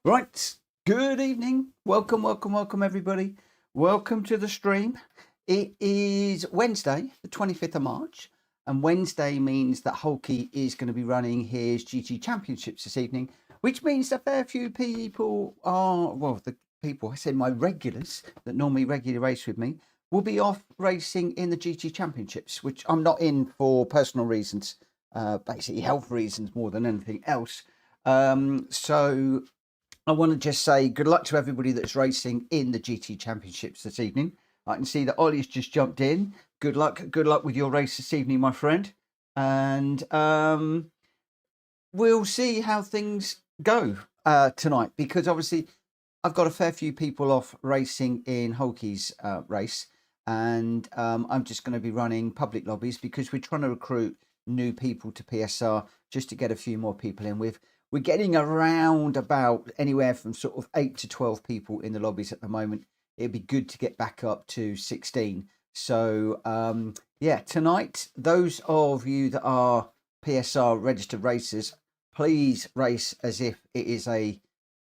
Right, good evening. Welcome everybody. Welcome to the stream. It is Wednesday, the 25th of March, and Wednesday means that Hulky is going to be running his GT Championships this evening, which means a fair few people are, well, the people, I said my regulars that normally regularly race with me, will be off racing in the GT Championships, which I'm not in for personal reasons, basically health reasons more than anything else. So I want to just say good luck to everybody that's racing in the GT Championships this evening. I can see that Ollie's just jumped in. Good luck with your race this evening, my friend. And we'll see how things go tonight, because obviously I've got a fair few people off racing in Hulky's race, and I'm just going to be running public lobbies because we're trying to recruit new people to PSR just to get a few more people in. We're getting around about anywhere from sort of 8 to 12 people in the lobbies at the moment. It'd be good to get back up to 16. So, yeah, tonight, those of you that are PSR registered racers, please race as if it is a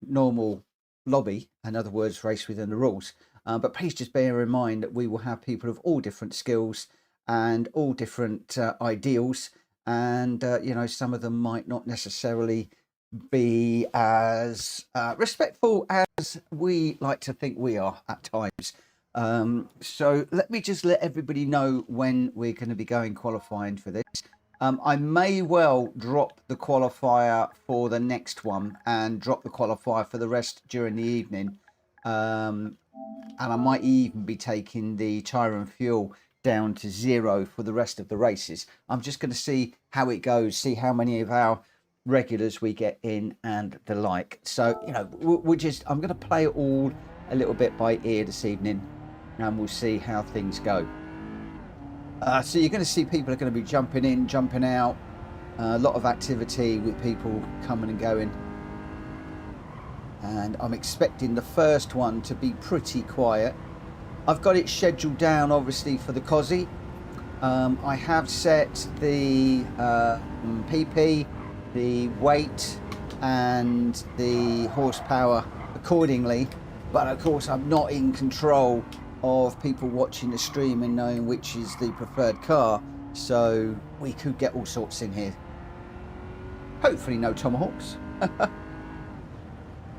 normal lobby. In other words, race within the rules. But please just bear in mind that we will have people of all different skills and all different ideals. And, you know, some of them might not necessarily be as respectful as we like to think we are at times. So let me just let everybody know when we're going to be going qualifying for this. I may well drop the qualifier for the next one and drop the qualifier for the rest during the evening. And I might even be taking the tyre and fuel down to 0 for the rest of the races. I'm just going to see how it goes, see how many of our regulars we get in and the like. So, you know, I'm going to play it all a little bit by ear this evening, and we'll see how things go. So you're going to see people are going to be jumping in, jumping out, a lot of activity with people coming and going, and I'm expecting the first one to be pretty quiet. I've got it scheduled down obviously for the Cosy. I have set the PP, the weight and the horsepower accordingly, but of course I'm not in control of people watching the stream and knowing which is the preferred car, so we could get all sorts in here. Hopefully no tomahawks.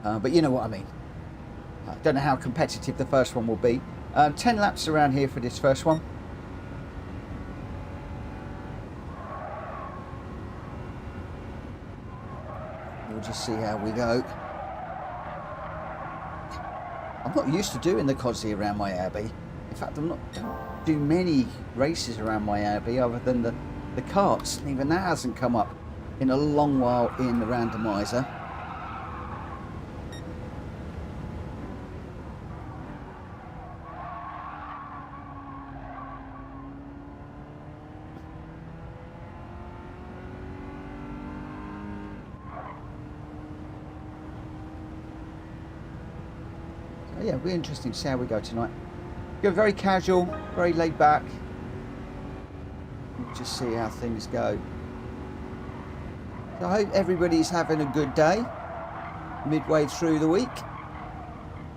But you know what I mean. I don't know how competitive the first one will be. 10 laps around here for this first one. We'll just see how we go. I'm not used to doing the Cosy around my Miyabi. In fact, don't do many races around my Miyabi other than the carts, and even that hasn't come up in a long while in the randomizer. Yeah, it'll be interesting to see how we go tonight. Go very casual, very laid back. We'll just see how things go. So I hope everybody's having a good day midway through the week.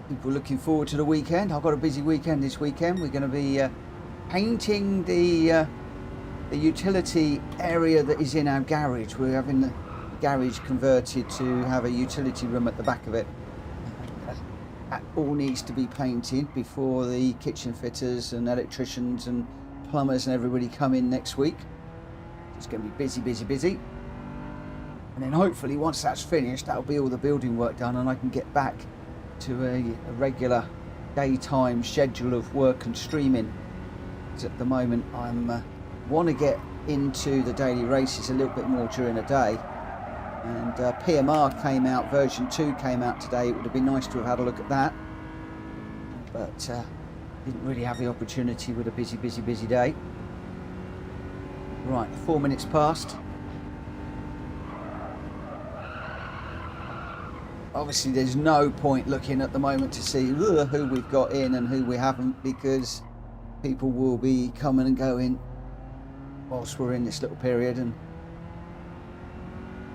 People looking forward to the weekend. I've got a busy weekend this weekend. We're going to be painting the utility area that is in our garage. We're having the garage converted to have a utility room at the back of it. That all needs to be painted before the kitchen fitters and electricians and plumbers and everybody come in next week. It's going to be busy. And then hopefully once that's finished, that'll be all the building work done, and I can get back to a regular daytime schedule of work and streaming. Because at the moment I'm want to get into the daily races a little bit more during the day. And PMR came out, version 2 came out today. It would have been nice to have had a look at that, but didn't really have the opportunity with a busy day. Right, 4 minutes past. Obviously there's no point looking at the moment to see who we've got in and who we haven't, because people will be coming and going whilst we're in this little period, and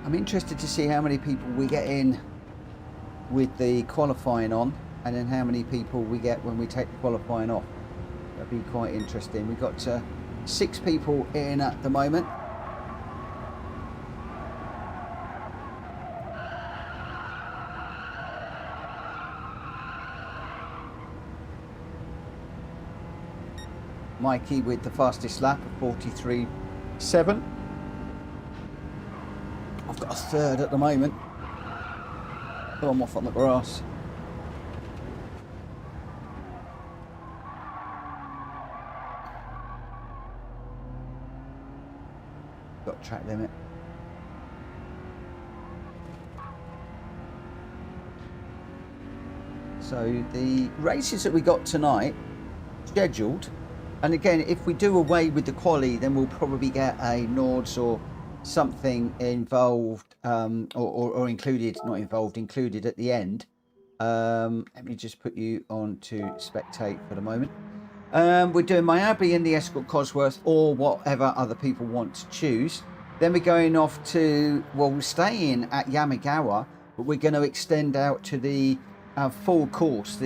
I'm interested to see how many people we get in with the qualifying on, and then how many people we get when we take the qualifying off. That'd be quite interesting. We've got 6 people in at the moment. Mikey with the fastest lap of 43.7. I've got a third at the moment. Oh, I'm off on the grass. Got track limit. So the races that we got tonight scheduled, and again, if we do away with the quali, then we'll probably get a Nords or something involved, or included, not involved, included at the end. Let me just put you on to spectate for the moment. We're doing Miyabi in the Escort Cosworth, or whatever other people want to choose. Then we're going off to, well, we're staying at Yamagiwa, but we're going to extend out to the full course.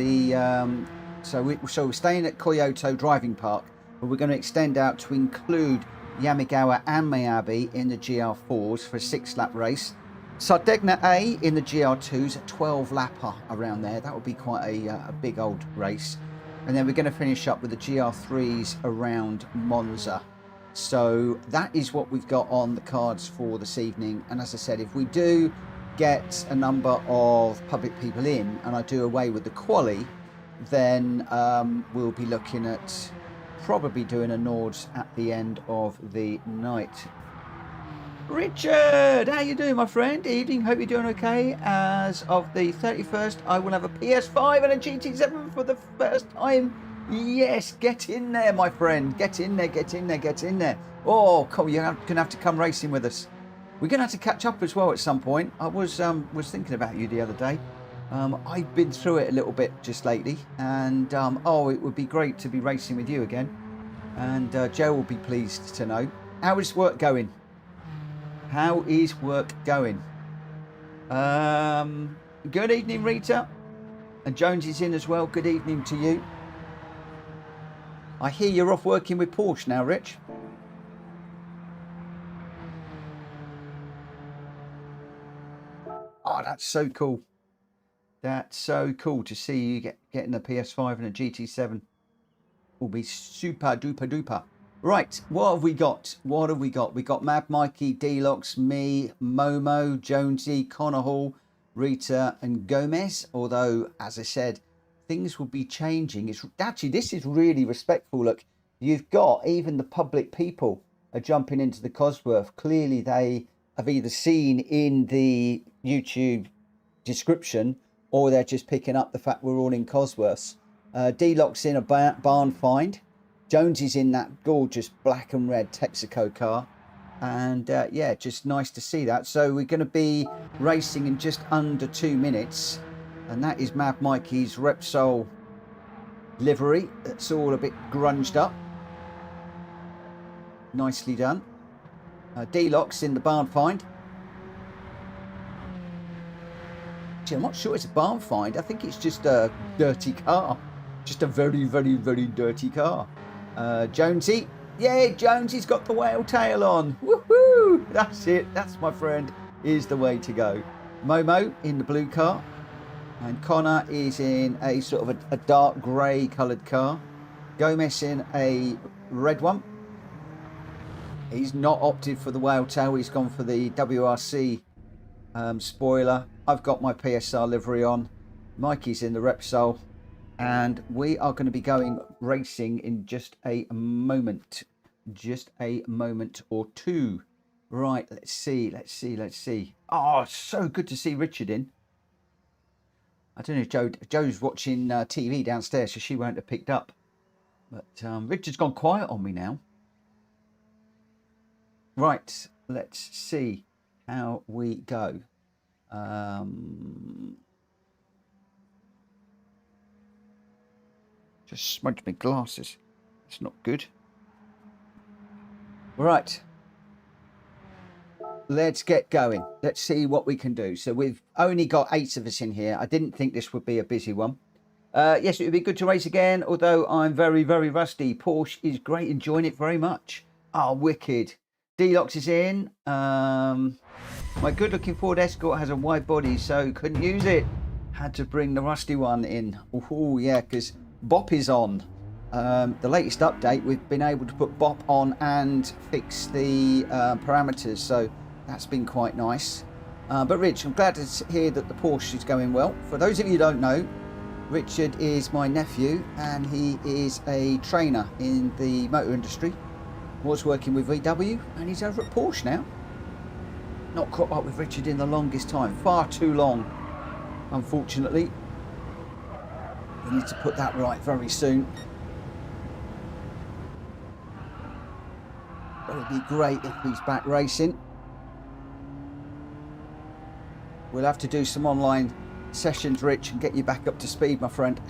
So we're staying at Kyoto Driving Park, but we're going to extend out to include Yamagiwa and Miyabi in the GR4s for a 6-lap race. Sardegna A in the GR2s, a 12-lapper around there. That would be quite a big old race. And then we're going to finish up with the GR3s around Monza. So that is what we've got on the cards for this evening. And as I said, if we do get a number of public people in and I do away with the quali, then we'll be looking at probably doing a Nords at the end of the night. Richard, how you doing, my friend? Evening, hope you're doing okay. As of the 31st, I will have a PS5 and a GT7 for the first time. Yes, get in there, my friend. Get in there, get in there, get in there. Oh, cool, you're going to have to come racing with us. We're going to have to catch up as well at some point. I was thinking about you the other day. I've been through it a little bit just lately, and oh, it would be great to be racing with you again. And Joe will be pleased to know. How is work going? How is work going? Good evening, Rita. And Jones is in as well. Good evening to you. I hear you're off working with Porsche now, Rich. Oh, that's so cool. That's so cool to see you getting a PS5 and a GT7. Will be super duper duper. Right, what have we got? What have we got? We got Mad Mikey, Deluxe, me, Momo, Jonesy, Connor Hall, Rita, and Gomez. Although, as I said, things will be changing. It's actually, this is really respectful. Look, you've got even the public people are jumping into the Cosworth. Clearly, they have either seen in the YouTube description or they're just picking up the fact we're all in Cosworths. Deluxe in a barn find. Jones is in that gorgeous black and red Texaco car. And yeah, just nice to see that. So we're going to be racing in just under 2 minutes. And that is Mad Mikey's Repsol livery. It's all a bit grunged up. Nicely done. Deluxe in the barn find. Actually, I'm not sure it's a barn find. I think it's just a dirty car. Just a very, very, very dirty car. Jonesy. Yeah, Jonesy's got the whale tail on. Woohoo! That's it. That's, my friend, is the way to go. Momo in the blue car. And Connor is in a sort of a dark grey coloured car. Gomez in a red one. He's not opted for the whale tail. He's gone for the WRC spoiler. I've got my PSR livery on. Mikey's in the Repsol. And we are going to be going racing in just a moment. Just a moment or two. Right, let's see, let's see, let's see. Oh, so good to see Richard in. I don't know if Joe's watching TV downstairs, so she won't have picked up. But Richard's gone quiet on me now. Right, let's see how we go. Just smudged my glasses. It's not good. Right. let's get going. Let's see what we can do. So we've only got 8 of us in here. I didn't think this would be a busy one. Yes, it would be good to race again, although I'm very, very rusty. Porsche is great, enjoying it very much. Oh, wicked. D-Locks is in. My good-looking Ford Escort has a wide body, so couldn't use it. Had to bring the rusty one in. Oh, yeah, because BOP is on. The latest update, we've been able to put BOP on and fix the parameters, so that's been quite nice. But Rich, I'm glad to hear that the Porsche is going well. For those of you who don't know, Richard is my nephew, and he is a trainer in the motor industry. Was working with VW, and he's over at Porsche now. Not caught up with Richard in the longest time, far too long, unfortunately. We need to put that right very soon. But it'd be great if he's back racing. We'll have to do some online sessions, Rich, and get you back up to speed, my friend.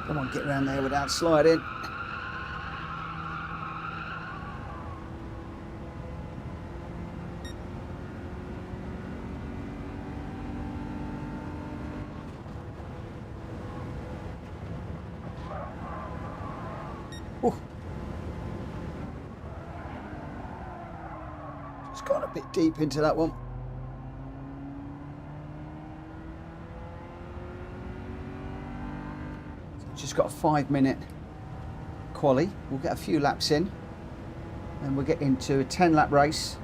Come on, get around there without sliding. Ooh. Just got a bit deep into that one. Just got a 5-minute quali. We'll get a few laps in, and we'll get into a 10-lap race.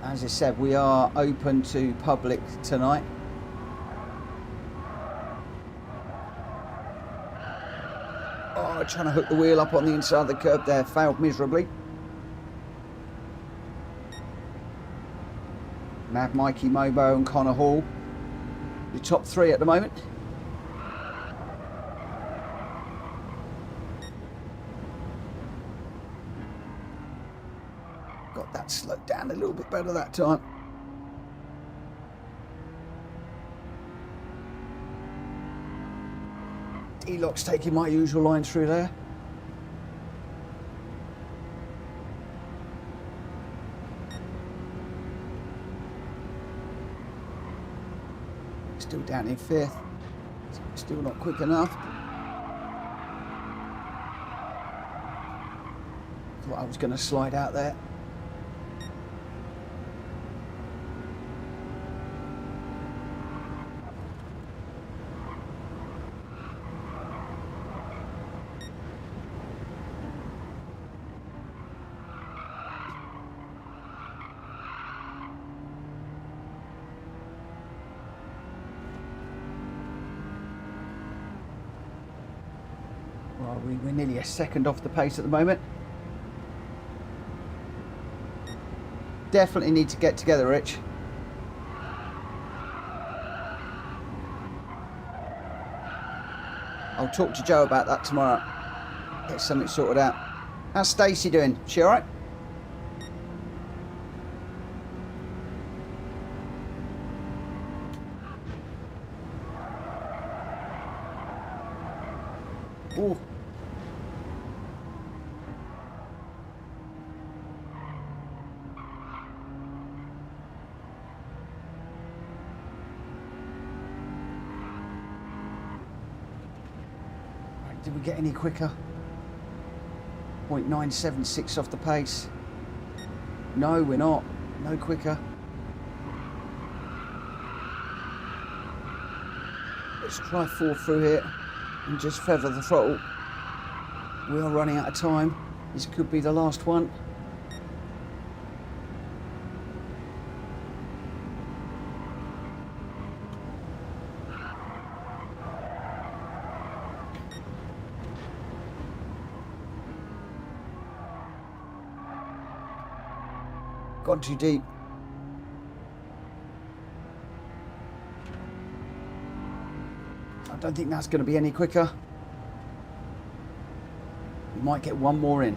As I said, we are open to public tonight. Oh, trying to hook the wheel up on the inside of the curb there, failed miserably. Mad Mikey Mobo and Connor Hall, the top 3 at the moment. Got that slowed down a little bit better that time. D-Lock's taking my usual line through there. Still down in 5th. Still not quick enough. Thought I was going to slide out there. Well, we're nearly a second off the pace at the moment. Definitely need to get together, Rich. I'll talk to Joe about that tomorrow. Get something sorted out. How's Stacey doing? She all right? Ooh. Right, did we get any quicker? 0.976 off the pace. No, we're not. No quicker. Let's try 4 through here and just feather the throttle. We are running out of time. This could be the last one. Gone too deep. I don't think that's going to be any quicker. We might get one more in.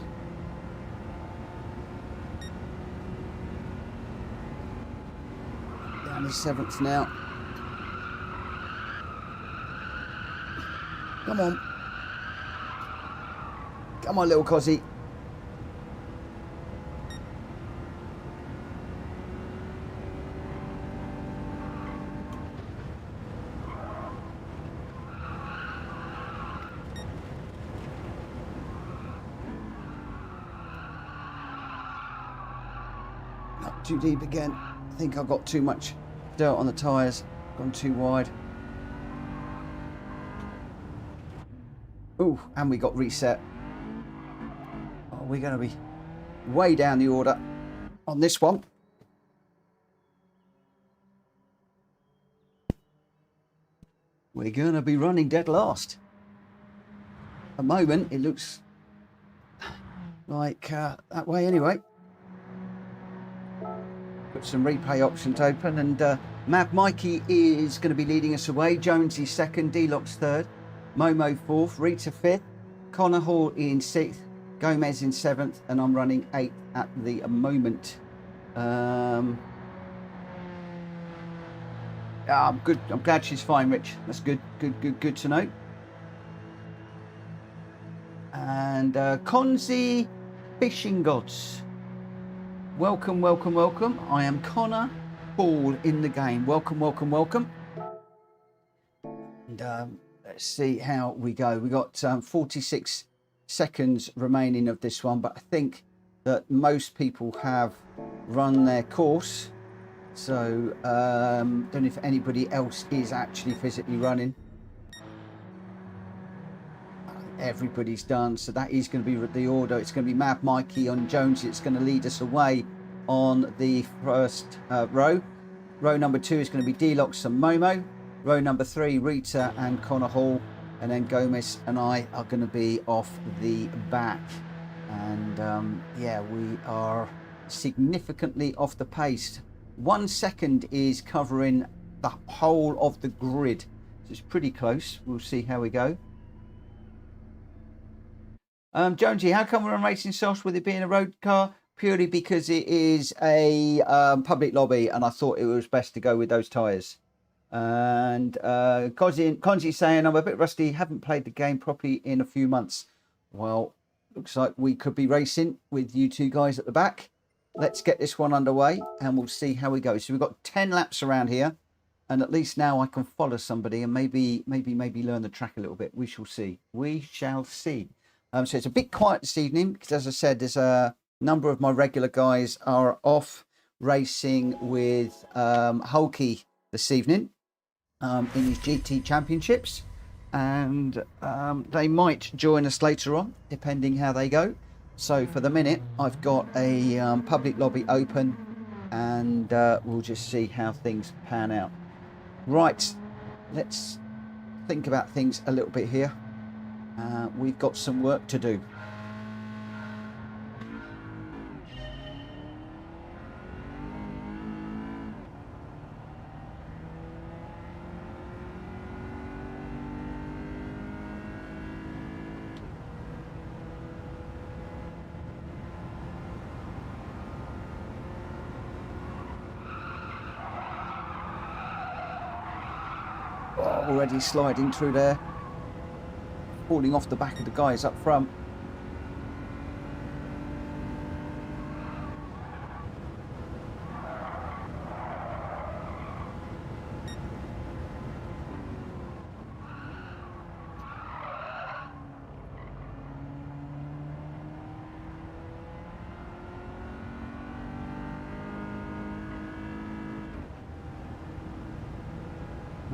Down to 7th now. Come on. Come on, little Cozzy. Not too deep again. I think I've got too much dirt on the tyres. Gone too wide. Ooh, and we got reset. Oh, we're going to be way down the order on this one. We're going to be running dead last. At the moment, it looks like that way anyway. Put some replay options open, and Mad Mikey is going to be leading us away. Jonesy second, D-Lock's third, Momo fourth, Rita fifth, Connor Hall in sixth, Gomez in seventh, and I'm running eighth at the moment. I'm good. I'm glad she's fine, Rich. That's good. Good to know. And Konzi Fishing Gods. Welcome. I am Connor Hall in the game. Welcome. And let's see how we go. We got 46 seconds remaining of this one, but I think that most people have run their course. So don't know if anybody else is actually physically running. Everybody's done, so that is going to be the order. It's going to be Mad Mikey on Jones. It's going to lead us away on the first row. Row number 2 is going to be D-Locks and Momo. Row number 3, Rita and Connor Hall. And then Gomez and I are going to be off the back. And yeah, we are significantly off the pace. 1 second is covering the whole of the grid. So it's pretty close. We'll see how we go. Jonesy, how come we're on Racing Sauce with it being a road car? Purely because it is a public lobby, and I thought it was best to go with those tyres. And Konzi saying, I'm a bit rusty, haven't played the game properly in a few months. Well, looks like we could be racing with you two guys at the back. Let's get this one underway, and we'll see how we go. So we've got 10 laps around here, and at least now I can follow somebody and maybe learn the track a little bit. We shall see. We shall see. So it's a bit quiet this evening because, as I said, there's a number of my regular guys are off racing with Hulky this evening in his GT championships, and they might join us later on depending how they go. So for the minute, I've got a public lobby open, and we'll just see how things pan out. Right, let's think about things a little bit here. We've got some work to do. Oh, already sliding through there. Falling off the back of the guys up front.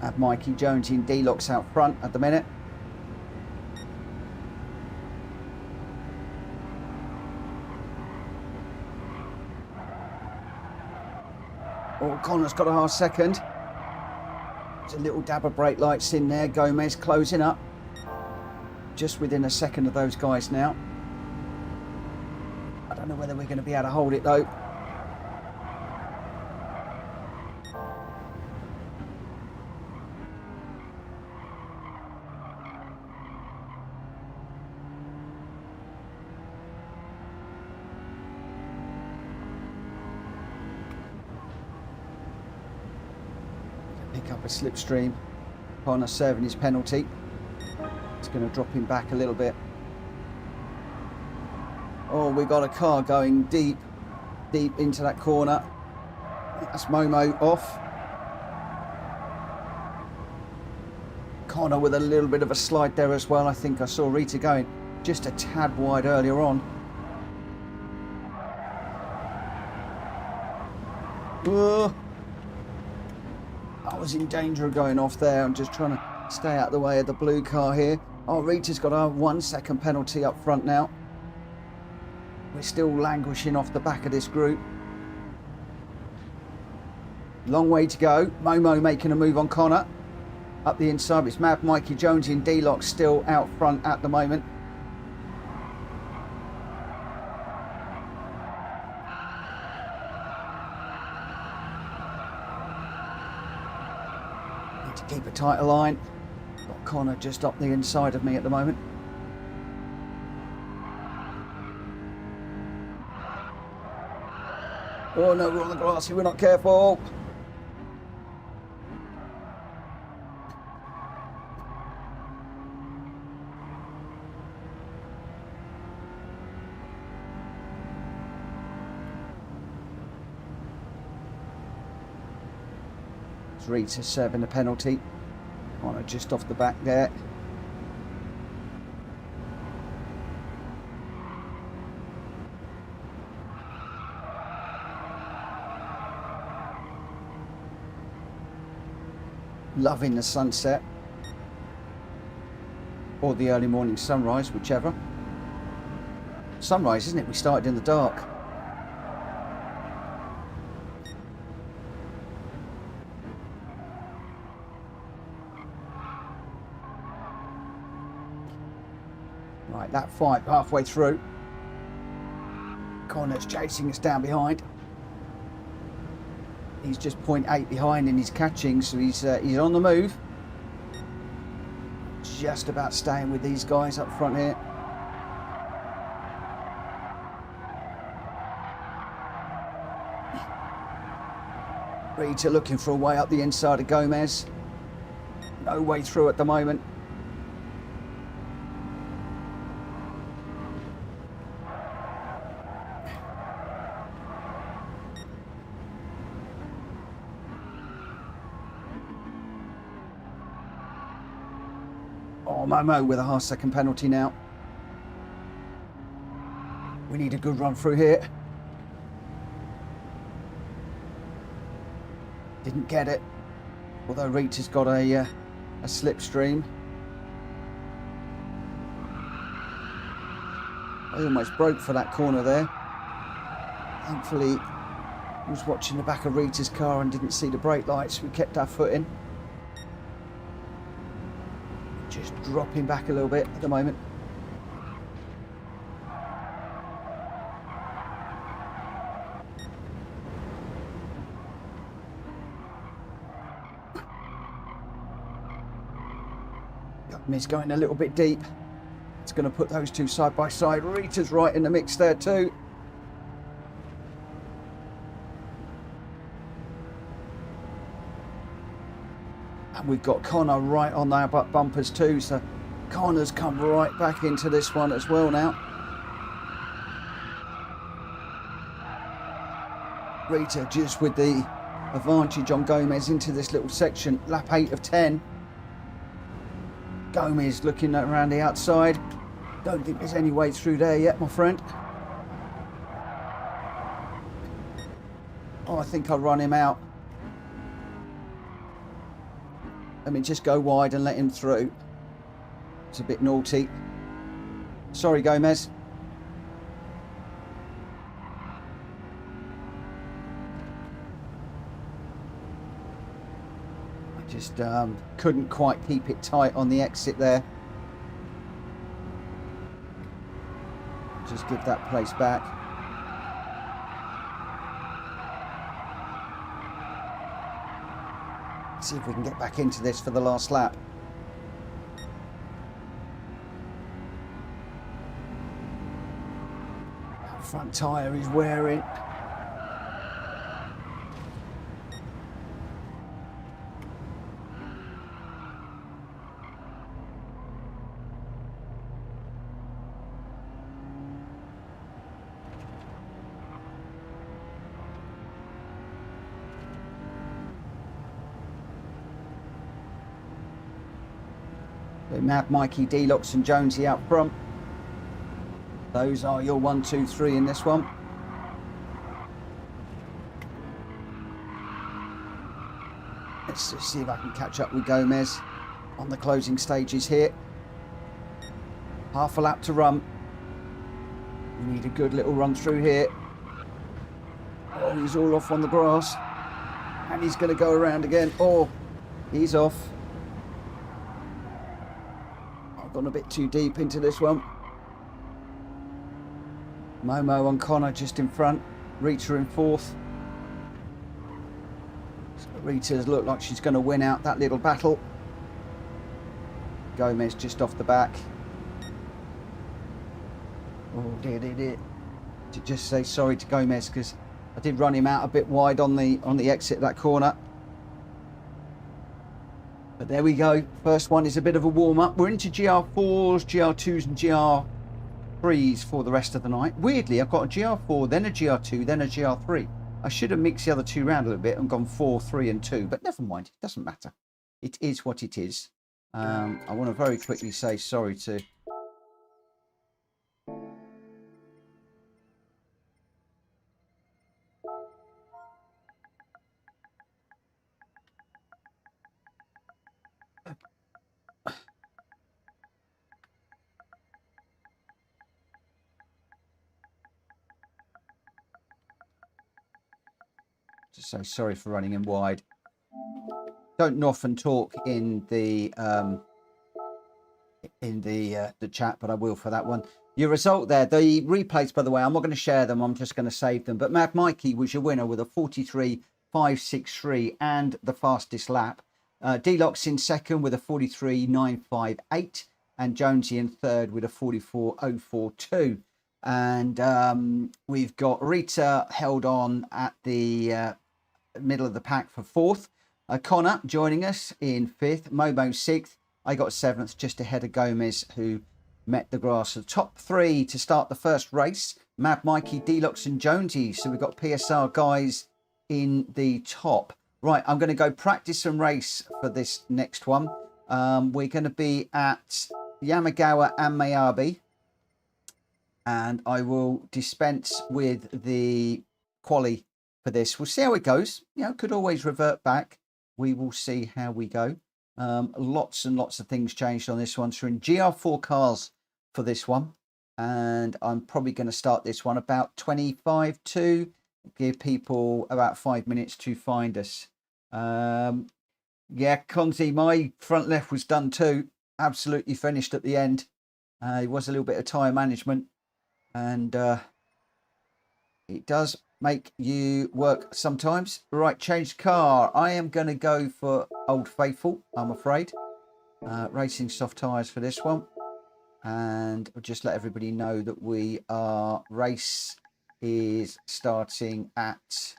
Have Mikey, Jonesy and D-Locks out front at the minute. Oh, Connor's got a half second. There's a little dab of brake lights in there. Gomez closing up. Just within a second of those guys now. I don't know whether we're going to be able to hold it though. Pick up a slipstream. Connor serving his penalty. It's going to drop him back a little bit. Oh, we got a car going deep into that corner. That's Momo off. Connor with a little bit of a slide there as well. I think I saw Rita going just a tad wide earlier on. I was in danger of going off there. I'm just trying to stay out of the way of the blue car here. Oh, Rita's got a 1 second penalty up front now. We're still languishing off the back of this group. Long way to go. Momo making a move on Connor. Up the inside, it's Mad Mikey Jones in D-Lock still out front at the moment. Need to keep a tighter line. Got Connor just up the inside of me at the moment. Oh no, we're on the grass here, we're not careful. Rita serving the penalty. Connor just off the back there. Loving the sunset. Or the early morning sunrise, whichever. Sunrise, isn't it? We started in the dark. Right, that fight halfway through. Connor's chasing us down behind. He's just 0.8 behind and he's catching, so he's on the move. Just about staying with these guys up front here. Rita looking for a way up the inside of Gomez. No way through at the moment. Oh, Momo with a half-second penalty now. We need a good run through here. Didn't get it, although Rita's got a slipstream. I almost broke for that corner there. Thankfully, I was watching the back of Rita's car and didn't see the brake lights. We kept our foot in. Just dropping back a little bit at the moment. He's going a little bit deep. It's going to put those two side by side. Rita's right in the mix there too. And we've got Connor right on our bumpers too, so Connor's come right back into this one as well now. Rita just with the advantage on Gomez into this little section, lap 8 of 10. Gomez looking around the outside. Don't think there's any way through there yet, my friend. Oh, I think I'll run him out. Let me just go wide and let him through. It's a bit naughty. Sorry, Gomez. Just couldn't quite keep it tight on the exit there. Just give that place back. See if we can get back into this for the last lap. That front tyre is wearing. So Mad Mikey, Deluxe and Jonesy out front. Those are your 1, 2, 3 in this one. Let's just see if I can catch up with Gomez on the closing stages here. Half a lap to run. We need a good little run through here. Oh, he's all off on the grass. And he's going to go around again. Oh, he's off. I've gone a bit too deep into this one. Momo and Connor just in front. Rita in fourth. So Rita's looked like she's going to win out that little battle. Gomez just off the back. Oh, dear. To just say sorry to Gomez because I did run him out a bit wide on the exit of that corner. But there we go. First one is a bit of a warm-up. We're into GR4s, GR2s and GR3s for the rest of the night. Weirdly, I've got a GR4, then a GR2, then a GR3. I should have mixed the other two around a little bit and gone 4, 3 and 2. But never mind. It doesn't matter. It is what it is. I want to very quickly say sorry to... So sorry for running in wide. Don't often talk in the chat, but I will for that one. Your result there, the replays, by the way, I'm not going to share them. I'm just going to save them. But Mad Mikey was your winner with a 43.563 and the fastest lap. Deluxe in second with a 43.958 and Jonesy in third with a 44.042. And we've got Rita held on at the middle of the pack for fourth. Connor joining us in fifth. Momo sixth. I got seventh, just ahead of Gomez, who met the grass. The top three to start the first race. Mad Mikey, Deluxe and Jonesy. So we've got PSR guys in the top. Right, I'm going to go practice and race for this next one. We're going to be at Yamagiwa and Miyabi. And I will dispense with the quali for this. We'll see how it goes. You know, could always revert back. We will see how we go. Lots and lots of things changed on this one. So we're in GR4 cars for this one. And I'm probably going to start this one about 25 to give people about 5 minutes to find us. Yeah, Conzi, my front left was done too. Absolutely finished at the end. It was a little bit of tyre management. And it does make you work sometimes. Right, change car. I am going to go for Old Faithful, I'm afraid. Racing soft tyres for this one. And I'll just let everybody know that race is starting at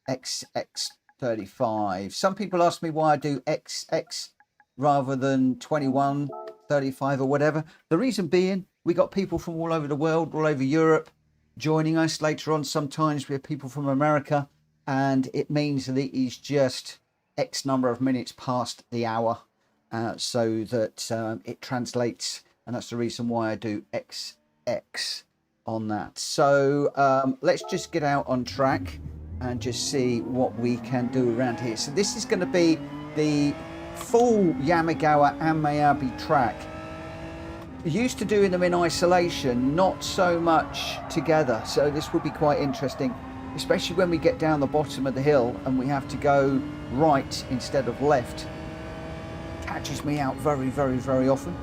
XX35. Some people ask me why I do XX rather than 21, 35 or whatever. The reason being, we got people from all over the world, all over Europe, joining us. Later on, sometimes we have people from America, and it means that it is just X number of minutes past the hour, so that it translates, and that's the reason why I do XX on that. So let's just get out on track and just see what we can do around here. So this is going to be the full Yamagiwa and Miyabi track. Used to doing them in isolation, not so much together, so this will be quite interesting, especially when we get down the bottom of the hill and we have to go right instead of left. Catches me out very, very, very often.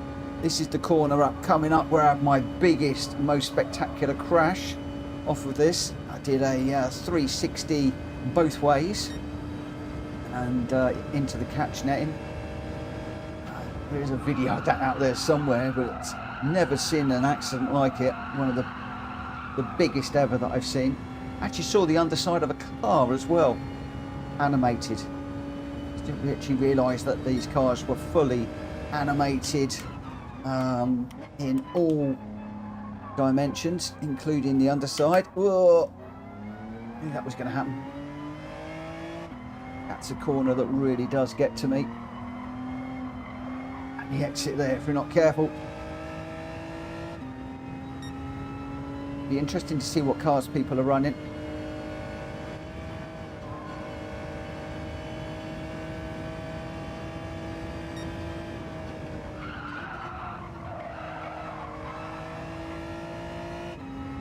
This is the corner up, coming up where I have my biggest, most spectacular crash off of this. I did a 360 both ways and into the catch netting. There's a video of that out there somewhere, but it's never seen an accident like it. One of the biggest ever that I've seen. Actually saw the underside of a car as well, animated. Didn't actually realise that these cars were fully animated in all dimensions, including the underside. Whoa! I knew that was going to happen. That's a corner that really does get to me. the exit there if we're not careful. Be interesting to see what cars people are running.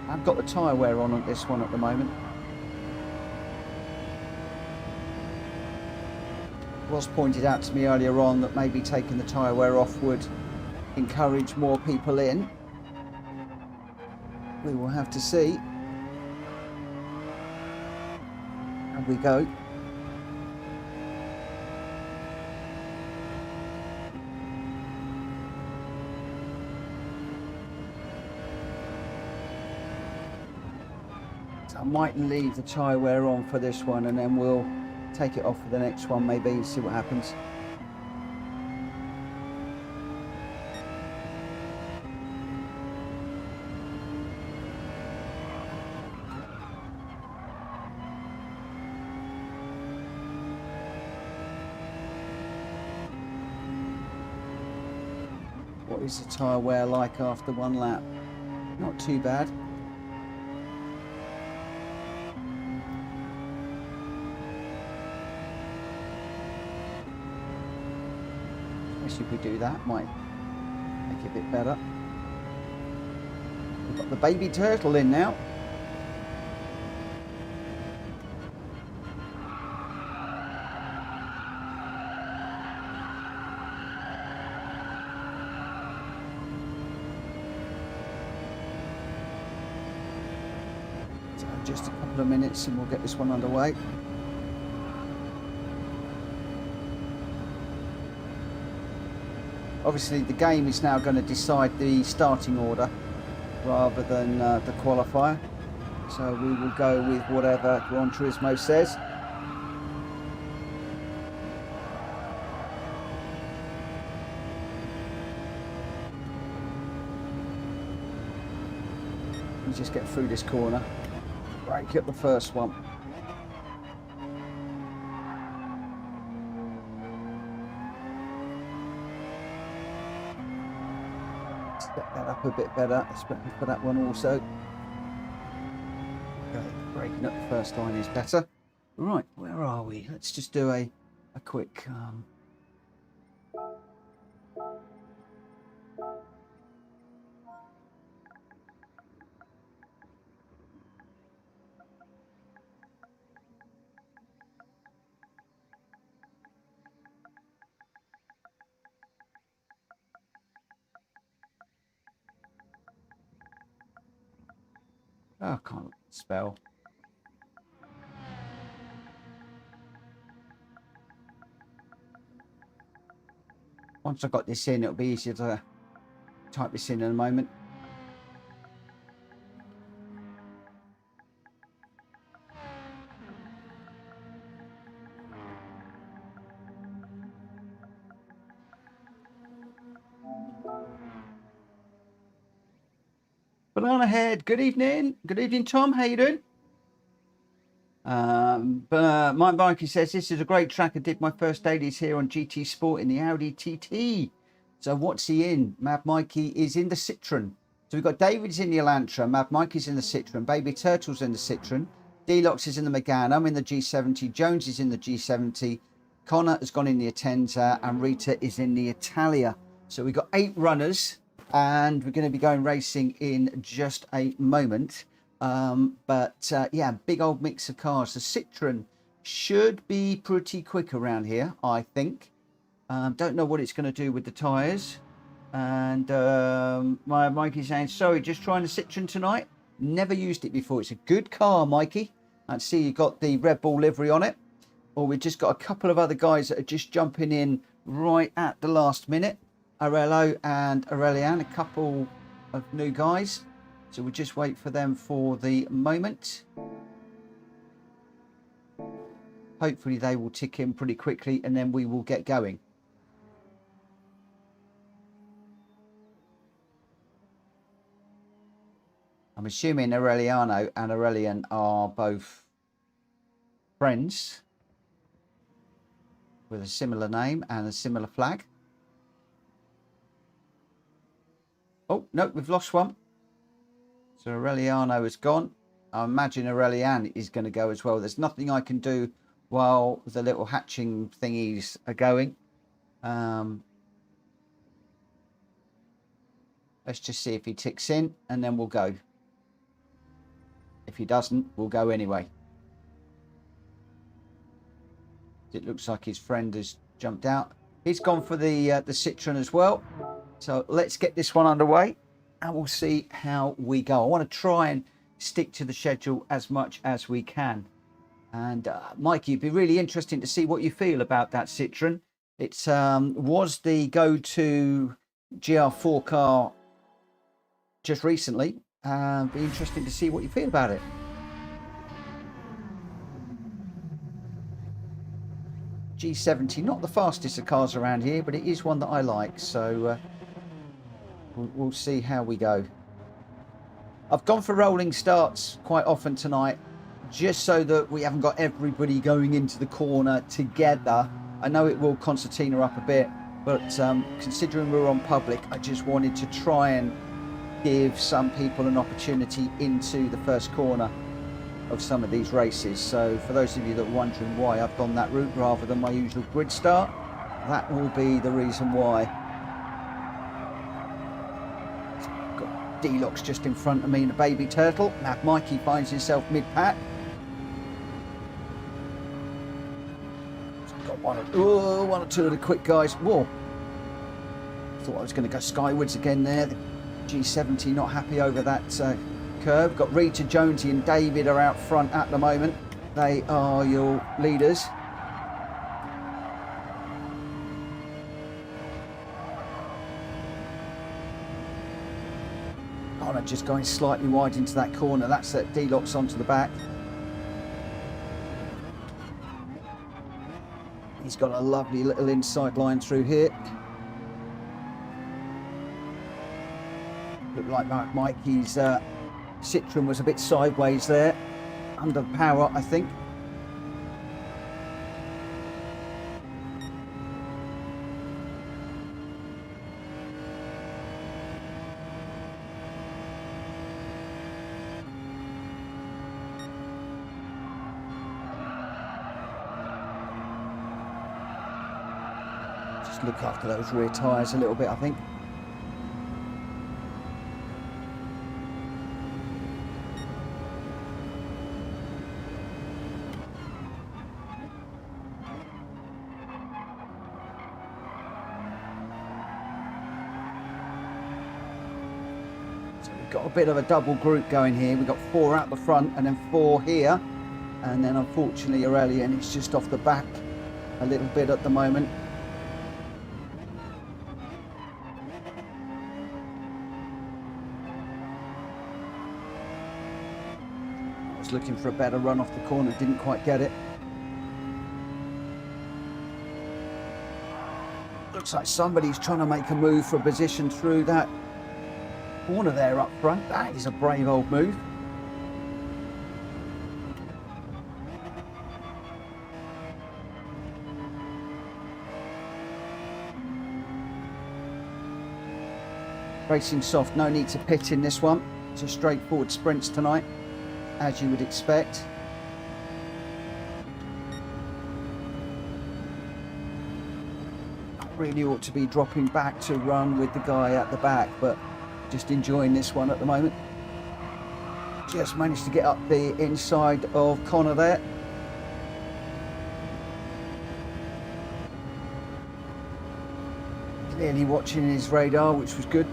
I've got the tyre wear on this one at the moment. It was pointed out to me earlier on that maybe taking the tyre wear off would encourage more people in. We will have to see. Here we go. So I might leave the tyre wear on for this one and then we'll take it off for the next one maybe and see what happens. What is the tyre wear like after one lap? Not too bad. If we do that, might make it a bit better. We've got the baby turtle in now. So just a couple of minutes and we'll get this one underway. Obviously the game is now going to decide the starting order rather than the qualifier, so we will go with whatever Gran Turismo says. Let's just get through this corner, brake at the first one. Set that up a bit better, especially for that one also. Okay, braking up the first line is better. Right, where are we? Let's just do a quick oh, I can't spell. Once I've got this in, it'll be easier to type this in a moment. Banana Head, good evening. Good evening, Tom. How you doing? Mike Mikey says, this is a great track. I did my first dailies here on GT Sport in the Audi TT. So what's he in? Mad Mikey is in the Citroen. So we've got David's in the Elantra, Mad Mikey's in the Citroen, Baby Turtle's in the Citroen, Deluxe is in the Megane, I'm in the G70, Jones is in the G70, Connor has gone in the Atenza, and Rita is in the Italia. So we've got 8 runners, and we're going to be going racing in just a moment. Yeah, big old mix of cars. The Citroen should be pretty quick around here, I think. Don't know what it's going to do with the tyres. And my Mikey's saying, sorry, just trying the Citroen tonight. Never used it before. It's a good car, Mikey. I see you got the Red Bull livery on it. Or we've just got a couple of other guys that are just jumping in right at the last minute. Arello and Aurelian, a couple of new guys. So we'll just wait for them for the moment. Hopefully they will tick in pretty quickly and then we will get going. I'm assuming Aureliano and Aurelian are both friends with a similar name and a similar flag. Oh, no, we've lost one. So Aureliano has gone. I imagine Aurelian is going to go as well. There's nothing I can do while the little hatching thingies are going. Let's just see if he ticks in, and then we'll go. If he doesn't, we'll go anyway. It looks like his friend has jumped out. He's gone for the Citroen as well. So let's get this one underway, and we'll see how we go. I want to try and stick to the schedule as much as we can. And Mikey, it'd be really interesting to see what you feel about that Citroen. It was the go-to GR4 car just recently. Be interesting to see what you feel about it. G70, not the fastest of cars around here, but it is one that I like. So we'll see how we go. I've gone for rolling starts quite often tonight, just so that we haven't got everybody going into the corner together. I know it will concertina up a bit, but considering we're on public, I just wanted to try and give some people an opportunity into the first corner of some of these races. So for those of you that are wondering why I've gone that route rather than my usual grid start, that will be the reason why. Got D-Locks just in front of me and a baby turtle. Now Mikey finds himself mid-pack. Got one or two of the quick guys. Whoa! Thought I was going to go skywards again there. The G70 not happy over that curve. Got Rita, Jonesy and David are out front at the moment. They are your leaders. Connor just going slightly wide into that corner. That's that D-Locks onto the back. He's got a lovely little inside line through here. Looked like Mikey's Citroen was a bit sideways there, under power, I think. Just look after those rear tyres a little bit, I think. Got a bit of a double group going here. We've got 4 out the front and then 4 here, and then unfortunately Aurelian is just off the back a little bit at the moment. I was looking for a better run off the corner, didn't quite get it. Looks like somebody's trying to make a move for a position through that corner there up front. That is a brave old move. Racing soft, no need to pit in this one. It's a straightforward sprints tonight, as you would expect. Really ought to be dropping back to run with the guy at the back, but just enjoying this one at the moment. Just managed to get up the inside of Connor there. Clearly watching his radar, which was good.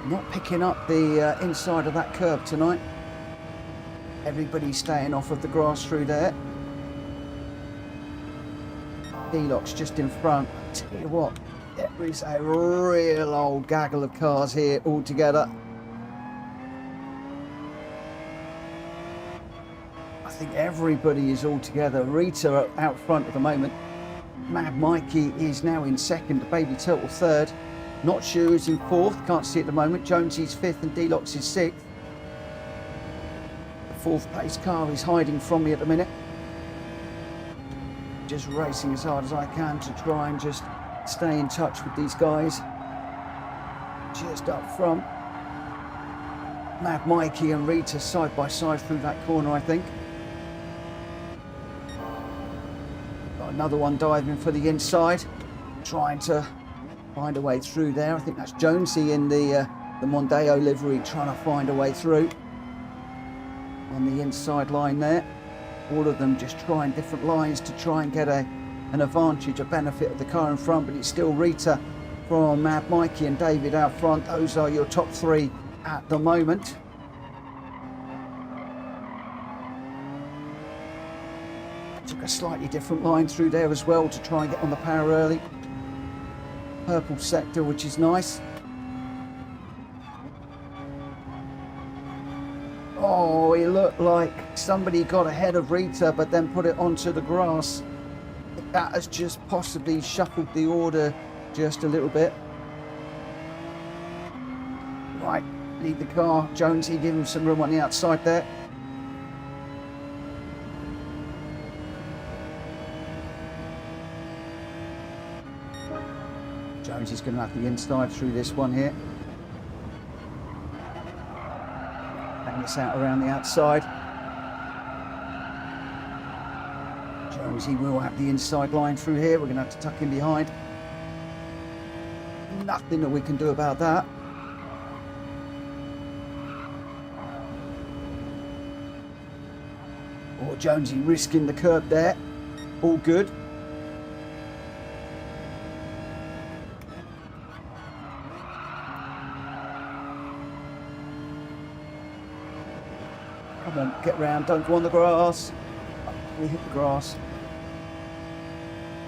Not picking up the inside of that curb tonight. Everybody's staying off of the grass through there. D-Locks just in front. I tell you what, there is a real old gaggle of cars here all together. I think everybody is all together. Rita out front at the moment. Mad Mikey is now in second, Baby Turtle third. Not sure who's in fourth, can't see at the moment. Jonesy's fifth and Delox is sixth. The fourth place car is hiding from me at the minute. Just racing as hard as I can to try and just stay in touch with these guys. Just up front. Mad Mikey and Rita side by side through that corner, I think. Got another one diving for the inside, trying to find a way through there. I think that's Jonesy in the Mondeo livery trying to find a way through on the inside line there. All of them just trying different lines to try and get an advantage, a benefit of the car in front, but it's still Rita from Mad Mikey and David out front. Those are your top three at the moment. Took a slightly different line through there as well to try and get on the power early. Purple sector, which is nice. Oh, it looked like somebody got ahead of Rita but then put it onto the grass. That has just possibly shuffled the order just a little bit. Right, lead the car. Jonesy, give him some room on the outside there. Jonesy's going to have the inside through this one here. Hang this out around the outside. Jonesy will have the inside line through here. We're going to have to tuck in behind. Nothing that we can do about that. Oh, Jonesy risking the curb there. All good. Come on, get round. Don't go on the grass. We hit the grass.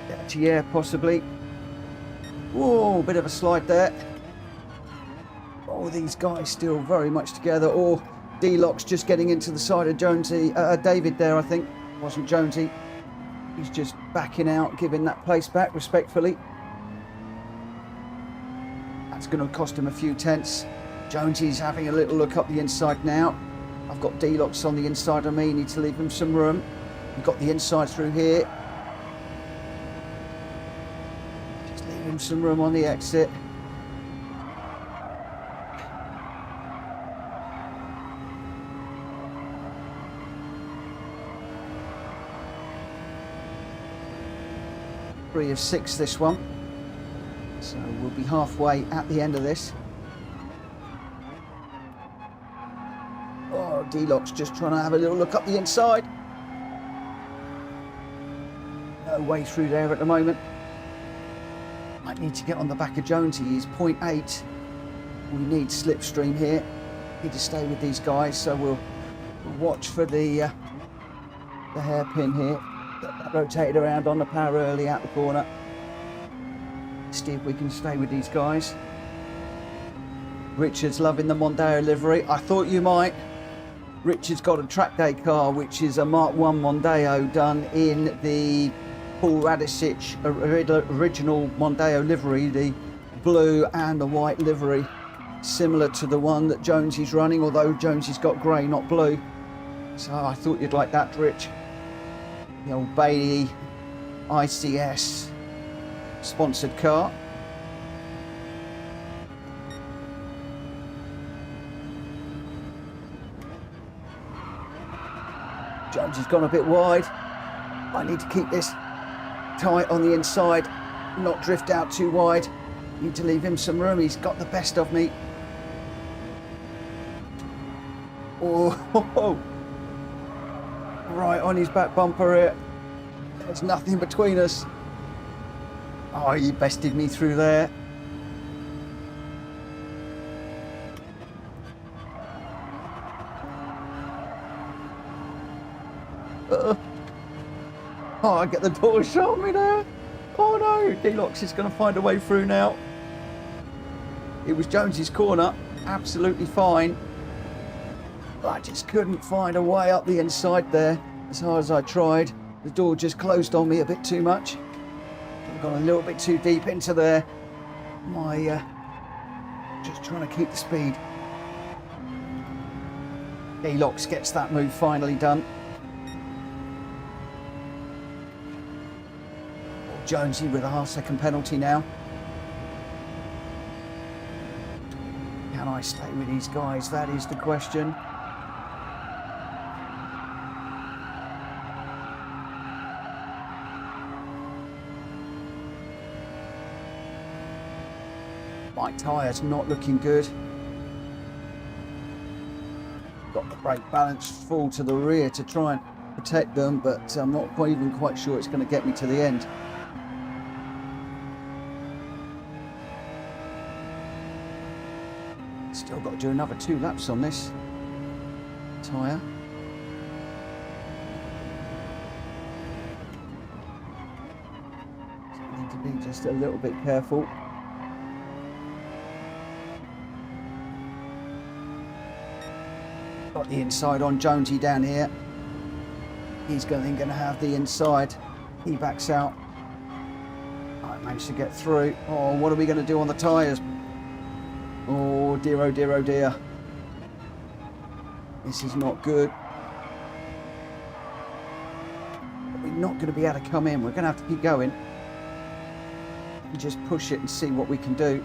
Get to the air, possibly. Whoa, bit of a slide there. Oh, these guys still very much together. Oh, D-Lock's just getting into the side of Jonesy. David there, I think. Wasn't Jonesy. He's just backing out, giving that place back respectfully. That's going to cost him a few tenths. Jonesy's having a little look up the inside now. I've got D-Locks on the inside of me. Need to leave him some room. We've got the inside through here. Just leave him some room on the exit. Three of six this one. So we'll be halfway at the end of this. Oh, D-Lock's just trying to have a little look up the inside. No way through there at the moment. Might need to get on the back of Jonesy. He's 0.8. We need slipstream here. Need to stay with these guys, so we'll watch for the hairpin here. Get that rotated around on the power early out the corner. See if we can stay with these guys. Richard's loving the Mondeo livery. I thought you might. Richard's got a track day car, which is a Mark 1 Mondeo done in the Paul Radicic original Mondeo livery, the blue and the white livery, similar to the one that Jonesy's running, although Jonesy's got grey, not blue. So I thought you'd like that, Rich. The old Bailey ICS sponsored car. Jonesy's gone a bit wide. I need to keep this tight on the inside, not drift out too wide. Need to leave him some room. He's got the best of me. Oh, right on his back bumper here. There's nothing between us. Oh, he bested me through there. Oh, I get the door shut on me there. Oh no, D-Lox is going to find a way through now. It was Jonesy's corner, absolutely fine. But I just couldn't find a way up the inside there as hard as I tried. The door just closed on me a bit too much. I've gone a little bit too deep into there. My Just trying to keep the speed. Elox gets that move finally done. Jonesy with a half-second penalty now. Can I stay with these guys? That is the question. My tyres not looking good. Got the brake balance full to the rear to try and protect them, but I'm not even quite sure it's going to get me to the end. Still got to do another 2 laps on this tyre. So I need to be just a little bit careful. Got the inside on Jonesy down here. He's going to have the inside. He backs out. I managed to get through. Oh, what are we going to do on the tyres? Oh dear, oh dear, oh dear. This is not good. We're not going to be able to come in. We're going to have to keep going. And just push it and see what we can do.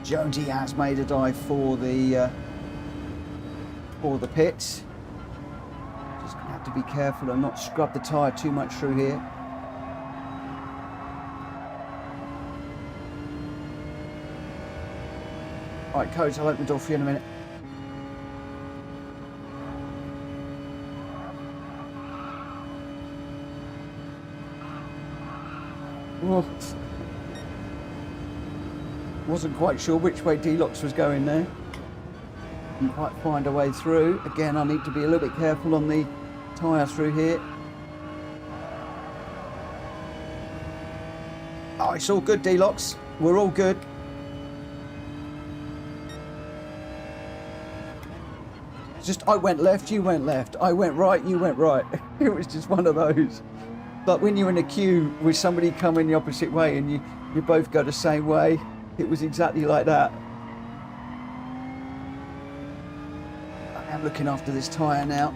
Jonesy has made a dive for the pits. Just going to have to be careful and not scrub the tyre too much through here. Alright, coach, I'll open the door for you in a minute. Oh. Wasn't quite sure which way Delox was going there. Didn't quite find a way through. Again, I need to be a little bit careful on the tyre through here. Oh, it's all good, Delox. We're all good. Just, I went left, you went left. I went right, you went right. It was just one of those. But when you're in a queue with somebody coming the opposite way and you both go the same way, it was exactly like that. I am looking after this tyre now.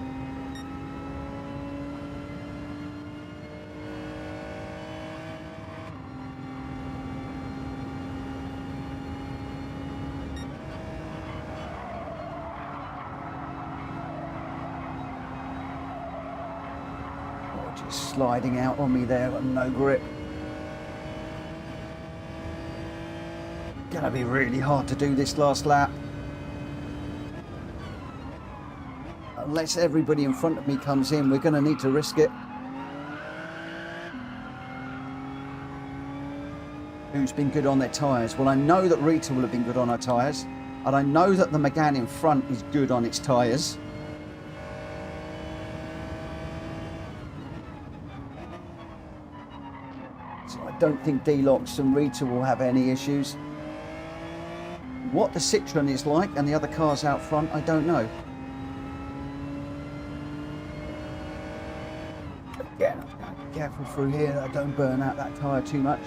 Oh, just sliding out on me there, got no grip. Gonna be really hard to do this last lap. Unless everybody in front of me comes in, we're gonna need to risk it. Who's been good on their tyres? Well, I know that Rita will have been good on her tyres, and I know that the Megane in front is good on its tyres. So I don't think Delox and Rita will have any issues. What the Citroen is like and the other cars out front, I don't know. Again, I've got to be careful through here that I don't burn out that tyre too much.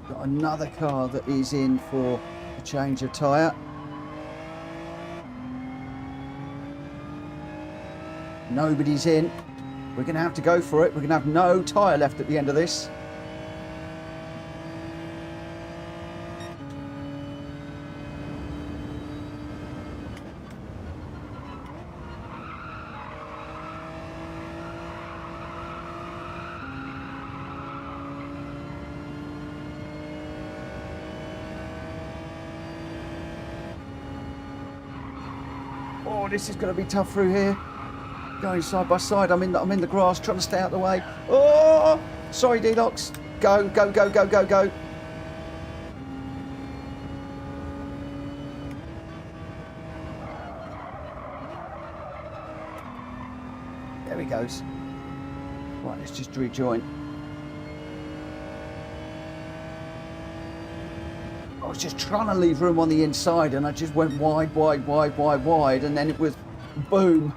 Got another car that is in for a change of tyre. Nobody's in. We're going to have to go for it. We're going to have no tyre left at the end of this. Oh, this is going to be tough through here. Going side by side. I'm in the grass, trying to stay out of the way. Oh, sorry, Delox. Go, go, go, go, go, go. There he goes. Right, let's just rejoin. I was just trying to leave room on the inside, and I just went wide, wide, wide, wide, wide, and then it was boom.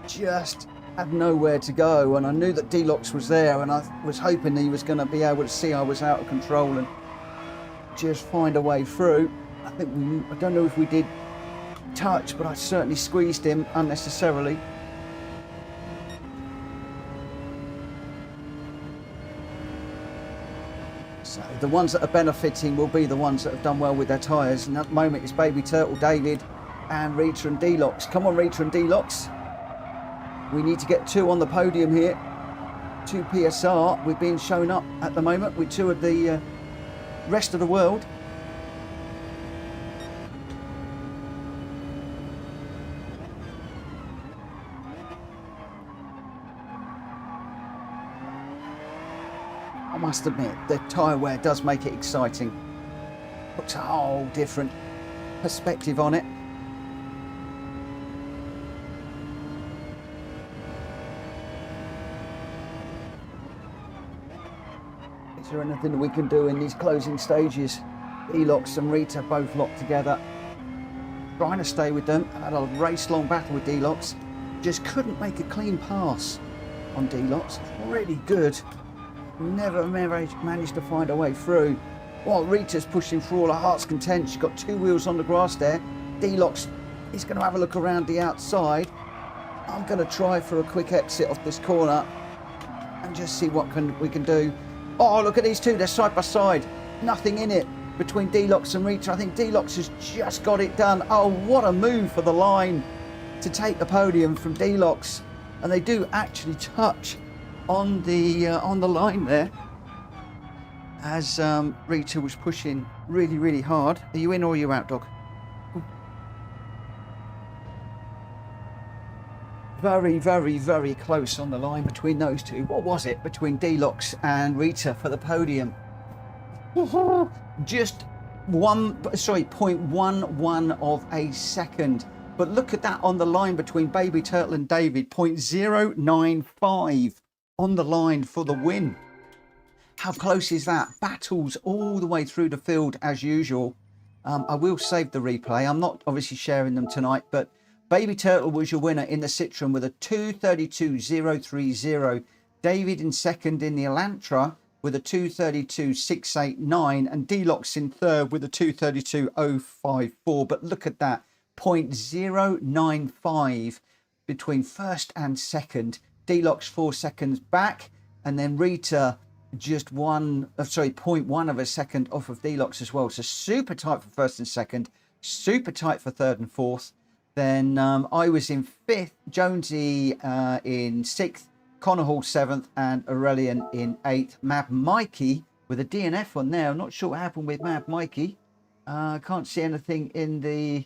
Just had nowhere to go, and I knew that Delox was there, and I was hoping he was going to be able to see I was out of control and just find a way through. I don't know if we did touch, but I certainly squeezed him unnecessarily. So the ones that are benefiting will be the ones that have done well with their tyres, and at the moment it's Baby Turtle, David and Rita and Delox. Come on, Rita and Delox. We need to get 2 on the podium here. 2 PSR. We're being shown up at the moment with 2 of the rest of the world. I must admit, the tyre wear does make it exciting. Puts a whole different perspective on it. Is there anything that we can do in these closing stages? Delox and Rita both locked together. Trying to stay with them. Had a race-long battle with Delox. Just couldn't make a clean pass on Delox. Really good. Never managed to find a way through. While Rita's pushing for all her heart's content. She's got 2 wheels on the grass there. Delox is going to have a look around the outside. I'm going to try for a quick exit off this corner and just see what we can do. Oh, look at these 2. They're side by side. Nothing in it between Delox and Rita. I think Delox has just got it done. Oh, what a move for the line to take the podium from Delox. And they do actually touch on the line there as Rita was pushing really, really hard. Are you in or are you out, dog? Very, very, very close on the line between those 2. What was it between Delox and Rita for the podium? Just 0.11 of a second. But look at that on the line between Baby Turtle and David. 0.095 on the line for the win. How close is that? Battles all the way through the field as usual. I will save the replay. I'm not obviously sharing them tonight, but Baby Turtle was your winner in the Citroen with a 2:32.030. David in second in the Elantra with a 2:32.689, and Delox in third with a 2:32.054. But look at that, 0.095 between first and second. Delox 4 seconds back, and then Rita just 0.1 of a second off of Delox as well. So super tight for first and second, super tight for third and fourth. Then I was in 5th, Jonesy in 6th, Connor Hall 7th, and Aurelian in 8th. Mad Mikey with a DNF on there. I'm not sure what happened with Mad Mikey. I can't see anything in the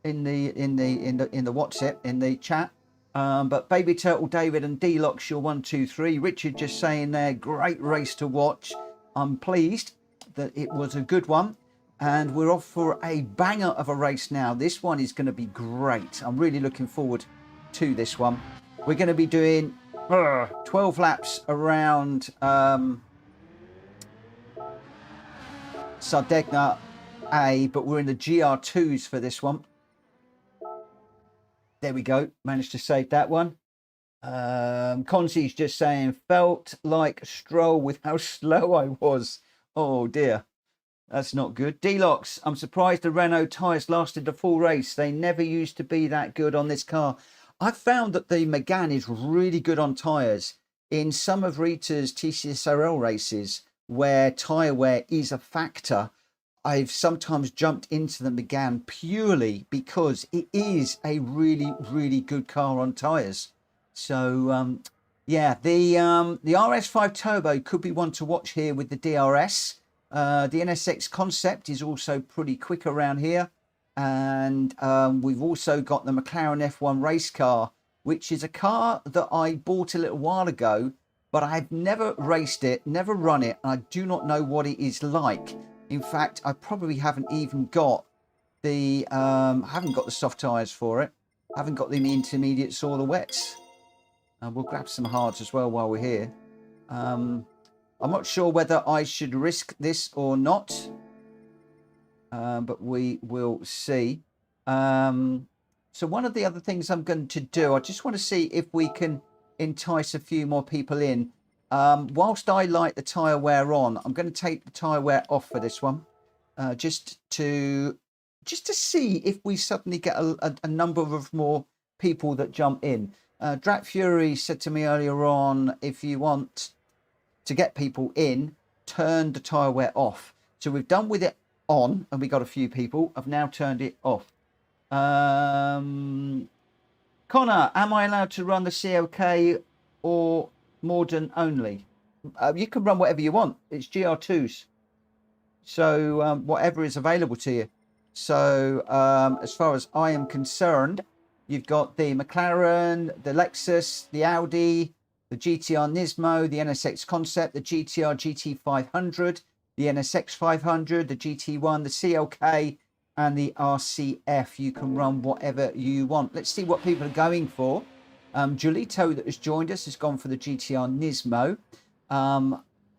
WhatsApp, in the chat. But Baby Turtle, David and Delox, your 1, 2, 3. Richard just saying there, great race to watch. I'm pleased that it was a good one. And we're off for a banger of a race now. This one is going to be great. I'm really looking forward to this one. We're going to be doing 12 laps around Sardegna A, but we're in the GR2s for this one. There we go. Managed to save that one. Consi's just saying, felt like Stroll with how slow I was. Oh dear. That's not good. Delox, I'm surprised the Renault tyres lasted the full race. They never used to be that good on this car. I've found that the Megane is really good on tyres. In some of Rita's TCSRL races where tyre wear is a factor, I've sometimes jumped into the Megane purely because it is a really, really good car on tyres. So, yeah, the RS5 Turbo could be one to watch here with the DRS. The NSX Concept is also pretty quick around here. And we've also got the McLaren F1 race car, which is a car that I bought a little while ago, but I've never raced it, never run it. And I do not know what it is like. In fact, I probably haven't even got the soft tyres for it. I haven't got the intermediates or the wets. We'll grab some hards as well while we're here. I'm not sure whether I should risk this or not, but we will see. So one of the other things I'm going to do, I just want to see if we can entice a few more people in. Whilst I like the tyre wear on, I'm going to take the tyre wear off for this one, just to see if we suddenly get a number of more people that jump in. Drat Fury said to me earlier on, if you want to get people in, turn the tyre wear off. So we've done with it on, and we got a few people. I've now turned it off. Connor, am I allowed to run the CLK or Morden only? You can run whatever you want. It's GR2s. So whatever is available to you. So as far as I am concerned, you've got the McLaren, the Lexus, the Audi, the GTR Nismo, the NSX Concept, the GTR GT500, the NSX 500, the GT1, the CLK, and the RCF. You can run whatever you want. Let's see what people are going for. Julito, that has joined us, has gone for the GTR Nismo.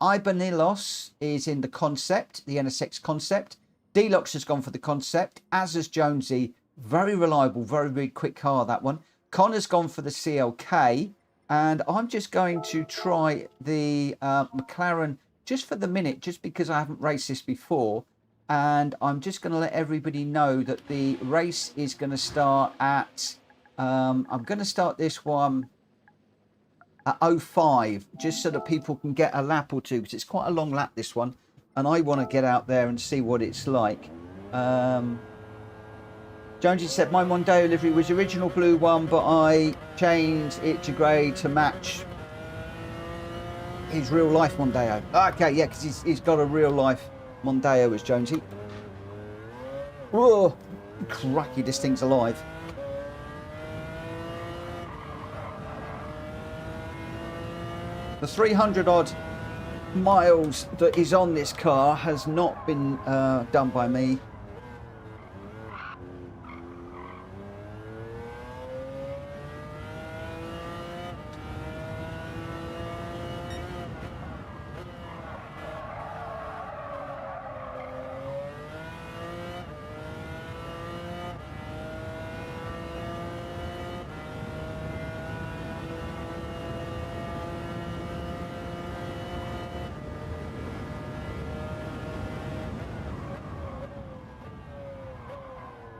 Ibanilos is in the Concept, the NSX Concept. Deluxe has gone for the Concept, as has Jonesy. Very reliable, very, very quick car, that one. Connor's gone for the CLK. And I'm just going to try the McLaren just for the minute, just because I haven't raced this before. And I'm just going to let everybody know that the race is going to start at... I'm going to start this one at 05, just so that people can get a lap or two, because it's quite a long lap, this one. And I want to get out there and see what it's like. Jonesy said, my Mondeo livery was the original blue one, but I changed it to grey to match his real life Mondeo. Okay, yeah, because he's got a real life Mondeo as Jonesy. Whoa, cracky, this thing's alive. The 300 odd miles that is on this car has not been done by me.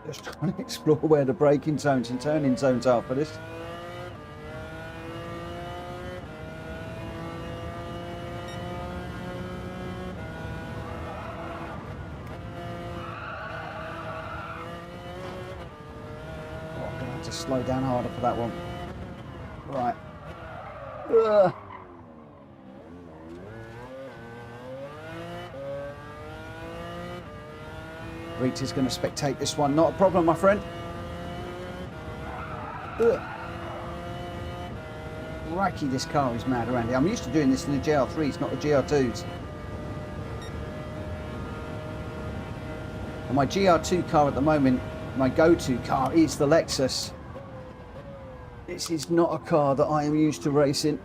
Just trying to explore where the braking zones and turning zones are for this. Oh, I'm going to have to slow down harder for that one. Right. Ugh. Rita's going to spectate this one. Not a problem, my friend. Ugh. Crikey, this car is mad around here. I'm used to doing this in the GR3s, not the GR2s. And my GR2 car at the moment, my go-to car is the Lexus. This is not a car that I am used to racing.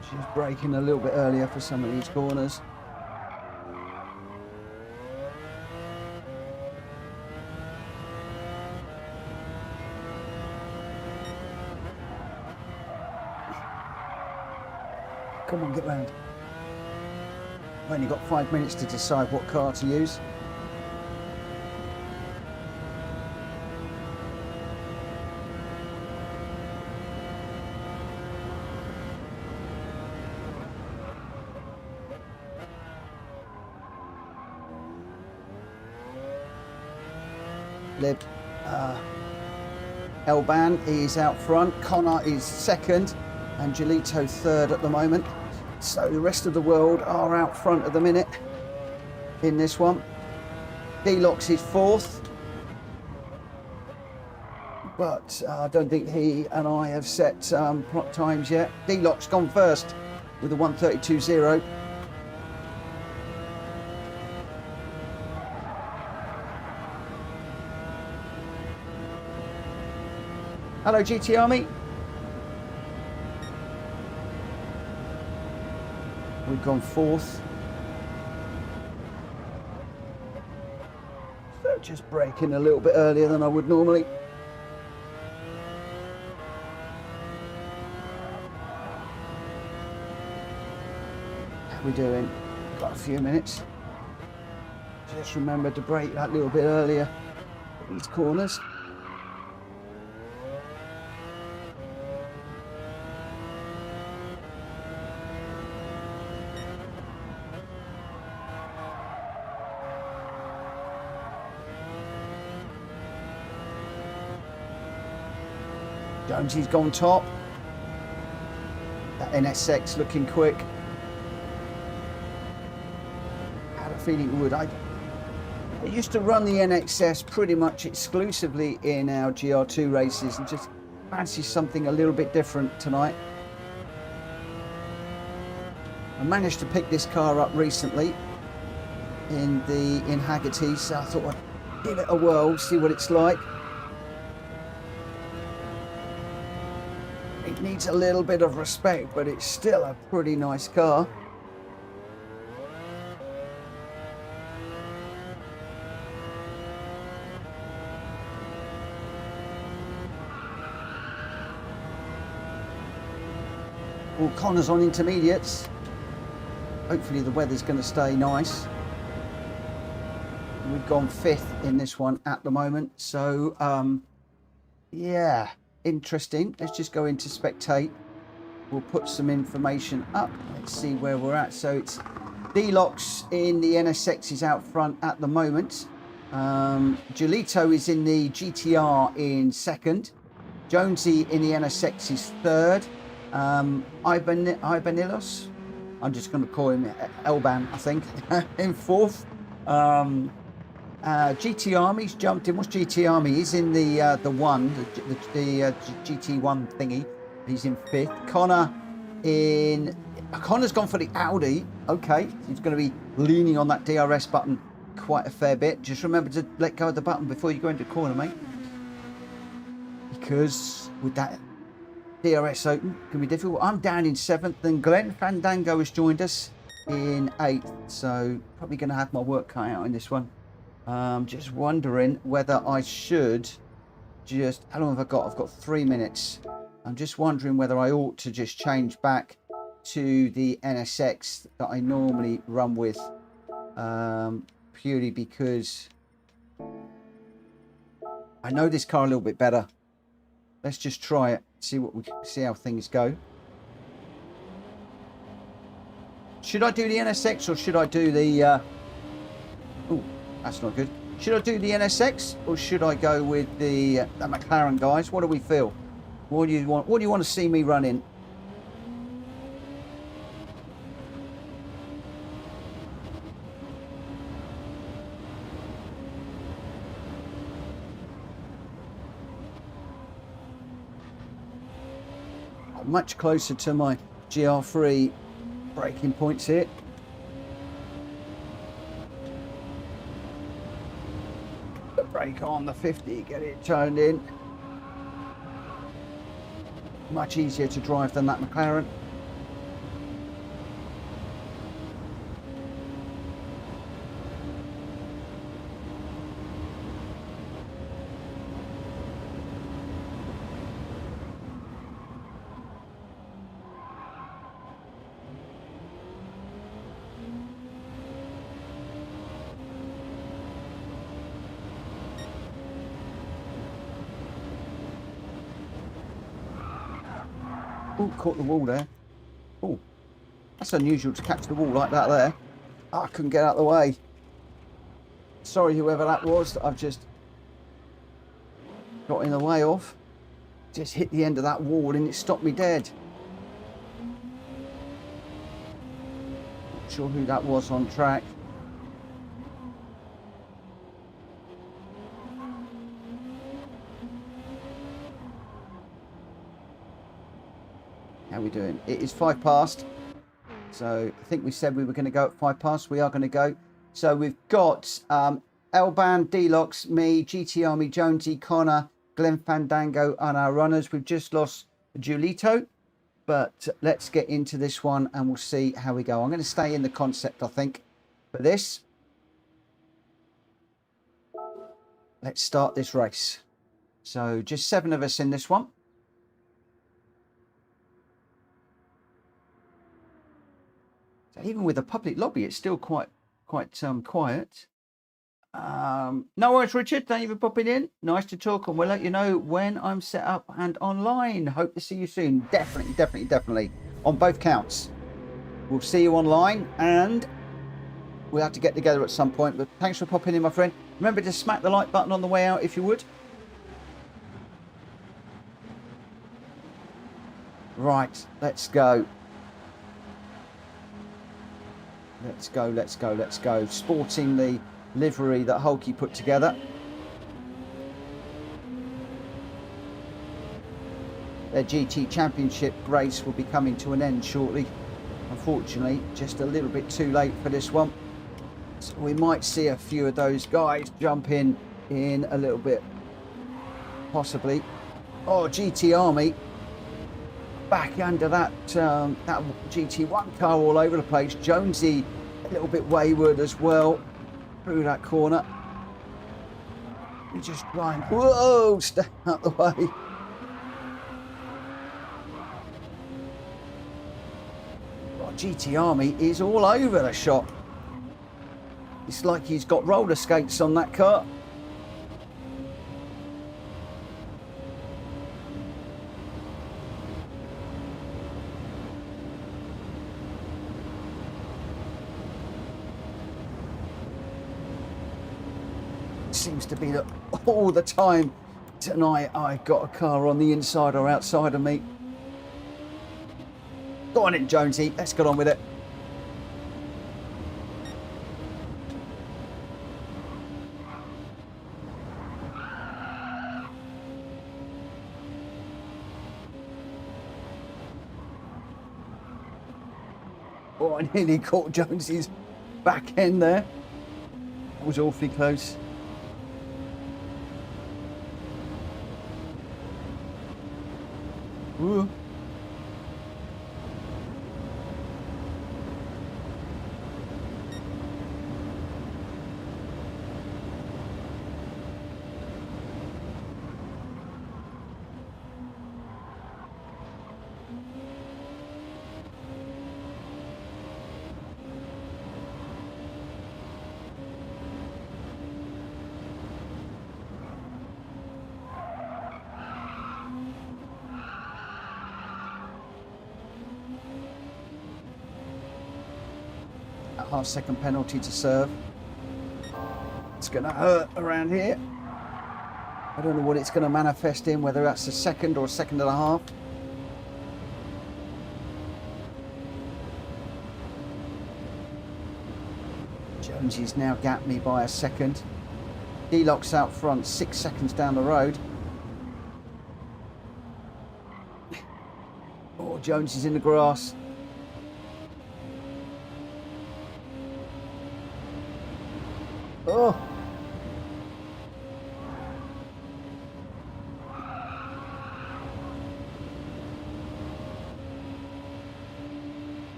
She's braking a little bit earlier for some of these corners. Come on, get round. I've only got 5 minutes to decide what car to use. Elban is out front, Connor is second, and Julito third at the moment. So the rest of the world are out front at the minute in this one. Delox is fourth, but I don't think he and I have set times yet. Delox gone first with a 1:32.0. Hello, GT Army. We've gone fourth. Just braking a little bit earlier than I would normally. How we doing? Got a few minutes. Just remember to brake that little bit earlier at these corners. Jonesy's gone top. That NSX looking quick. Had a feeling it would. I used to run the NXS pretty much exclusively in our GR2 races and just fancy something a little bit different tonight. I managed to pick this car up recently in Haggerty, so I thought I'd give it a whirl, see what it's like. It needs a little bit of respect, but it's still a pretty nice car. Well, Connor's on intermediates. Hopefully the weather's going to stay nice. We've gone 5th in this one at the moment, so yeah, interesting. Let's just go into spectate. We'll put some information up. Let's see where we're at. So it's D-Locks in the NSX is out front at the moment. Giolito is in the GTR in 2nd. Jonesy in the NSX is 3rd. Ibanillos, I'm just going to call him Elban, I think, in 4th. GT Army's jumped in. What's GT Army? He's in the GT1 thingy. He's in 5th. Connor's gone for the Audi. Okay, he's going to be leaning on that DRS button quite a fair bit. Just remember to let go of the button before you go into the corner, mate, because with that DRS open can be difficult. I'm down in 7th, and Glenn Fandango has joined us in 8th, so probably going to have my work cut out in this one. Just wondering whether I should just, how long have I got? I've got 3 minutes. I'm just wondering whether I ought to just change back to the NSX that I normally run with, purely because I know this car a little bit better. Let's just try it, see how things go. Should I do the NSX or should I do the oh, that's not good. Should I do the NSX or should I go with the McLaren guys? What do we feel? What do you want to see me running? Much closer to my GR3 braking points here. The brake on the 50, get it turned in. Much easier to drive than that McLaren. Oh, caught the wall there. Oh, that's unusual to catch the wall like that there. Oh, I couldn't get out of the way. Sorry, whoever that was that I've just got in the way of. Just hit the end of that wall and it stopped me dead. Not sure who that was on track. How are we doing? It is 5 past. So I think we said we were going to go at 5 past. We are going to go. So we've got Elban, D-Locks, me, GT Army, Jonesy, Connor, Glenn Fandango and our runners. We've just lost Giolito. But let's get into this one and we'll see how we go. I'm going to stay in the concept, I think, for this. let's start this race. So just 7 of us in this one. So even with a public lobby, it's still quite quiet. No worries, Richard. Thank you for popping in. Nice to talk, and we'll let you know when I'm set up and online. Hope to see you soon. Definitely on both counts. We'll see you online, and we'll have to get together at some point. But thanks for popping in, my friend. Remember to smack the like button on the way out if you would. Right, let's go. Let's go. Sporting the livery that Hulky put together. Their GT Championship race will be coming to an end shortly. Unfortunately, just a little bit too late for this one. So we might see a few of those guys jump in a little bit. Possibly. Oh, GT Army. Back under that GT1 car all over the place. Jonesy a little bit wayward as well through that corner. We just grind. Whoa, stay out the way. Oh, GT Army is all over the shop. It's like he's got roller skates on that car. Seems to be that all the time tonight I got a car on the inside or outside of me. Go on in, Jonesy, let's get on with it. Oh, I nearly caught Jonesy's back end there. That was awfully close. Ooh. Half-second penalty to serve. It's going to hurt around here. I don't know what it's going to manifest in, whether that's a second or a second and a half. Jonesy's now gapped me by a second. D-Lock's out front, 6 seconds down the road. Oh, Jones is in the grass. Oh.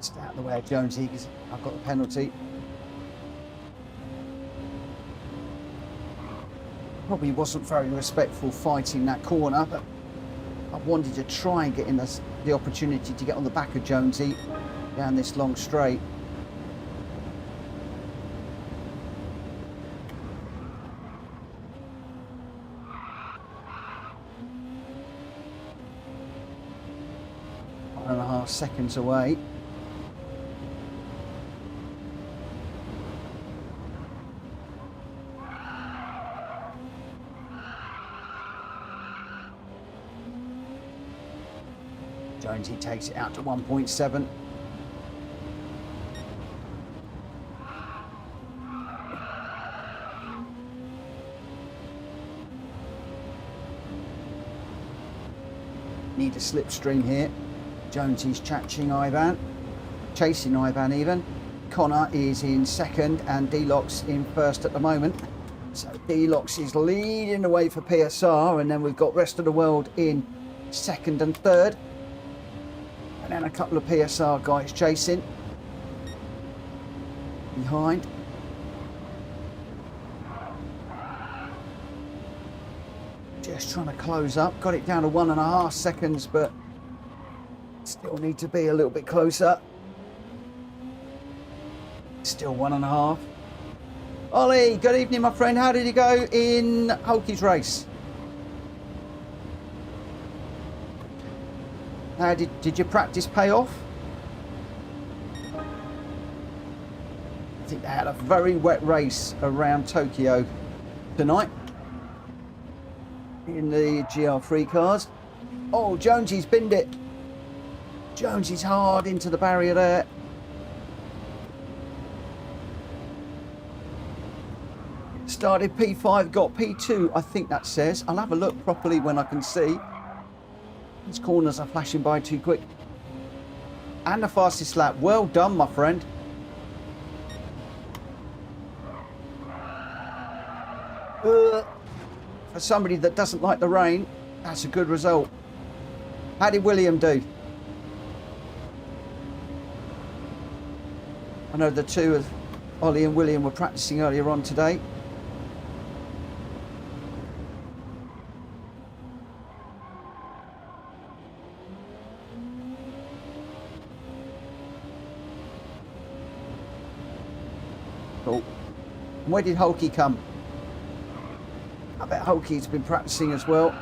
Stay out of the way of Jonesy because I've got the penalty. Probably wasn't very respectful fighting that corner, but I wanted to try and get in the opportunity to get on the back of Jonesy down this long straight. One and a half seconds away. Jonesy takes it out to 1.7. Need a slipstream here. Jonesy's chasing Ivan even. Connor is in second and D-Lock's in first at the moment. So D-Lock's is leading the way for PSR, and then we've got rest of the world in second and third. And then a couple of PSR guys chasing. Behind. Just trying to close up. Got it down to 1.5 seconds, but still need to be a little bit closer. Still 1.5. Ollie, good evening, my friend. How did you go in Hulky's race? How did your practice pay off? I think they had a very wet race around Tokyo tonight in the GR3 cars. Oh, Jonesy's binned it. Jonesy's hard into the barrier there. Started P5, got P2, I think that says. I'll have a look properly when I can see. These corners are flashing by too quick. And the fastest lap. Well done, my friend. For somebody that doesn't like the rain, that's a good result. How did William do? I know the two of Ollie and William were practicing earlier on today. Cool. And where did Hulky come? I bet Hulky's been practicing as well.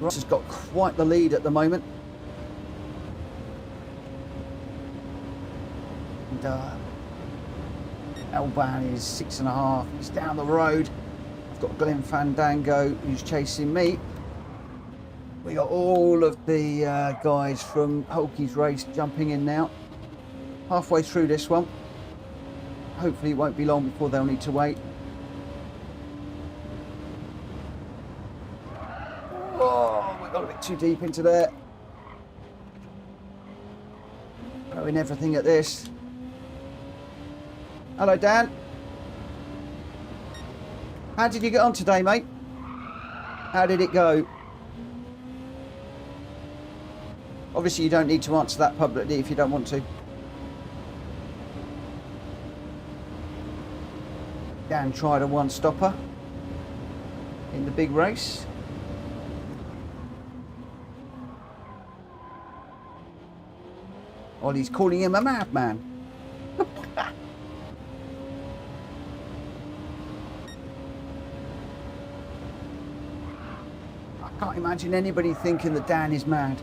Ross has got quite the lead at the moment. And Elban is 6.5. He's down the road. I've got Glenn Fandango who's chasing me. We got all of the guys from Hulky's race jumping in now. Halfway through this one. Hopefully it won't be long before they'll need to wait. Oh, we got a bit too deep into there. Throwing everything at this. Hello, Dan. How did you get on today, mate? How did it go? Obviously, you don't need to answer that publicly if you don't want to. Dan tried a one-stopper in the big race. Ollie's calling him a madman. I can't imagine anybody thinking that Dan is mad.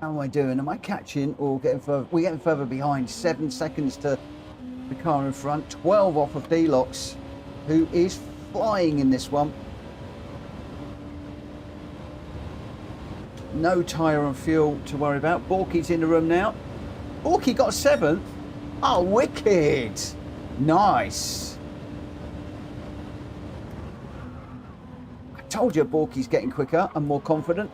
How am I doing? Am I catching or getting further? We're getting further behind. 7 seconds to the car in front. 12 off of Deluxe, who is flying in this one. No tyre and fuel to worry about. Borky's in the room now. Borky got a 7th. Oh, wicked. Nice. I told you Borky's getting quicker and more confident.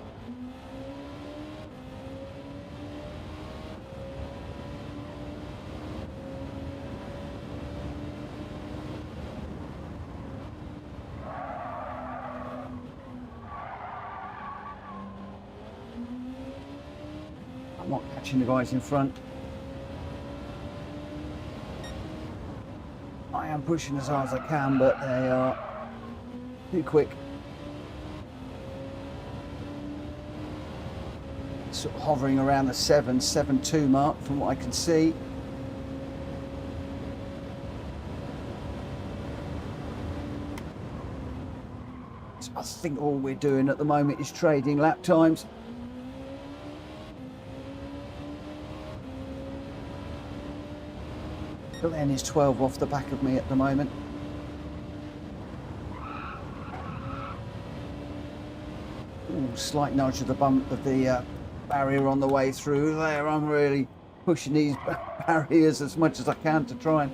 I'm not catching the guys in front. I am pushing as hard as I can, but they are too quick. Sort of hovering around the 7.2 mark from what I can see. So I think all we're doing at the moment is trading lap times. Glenn is 12 off the back of me at the moment. Ooh, slight nudge of the bump of the barrier on the way through there. I'm really pushing these barriers as much as I can to try and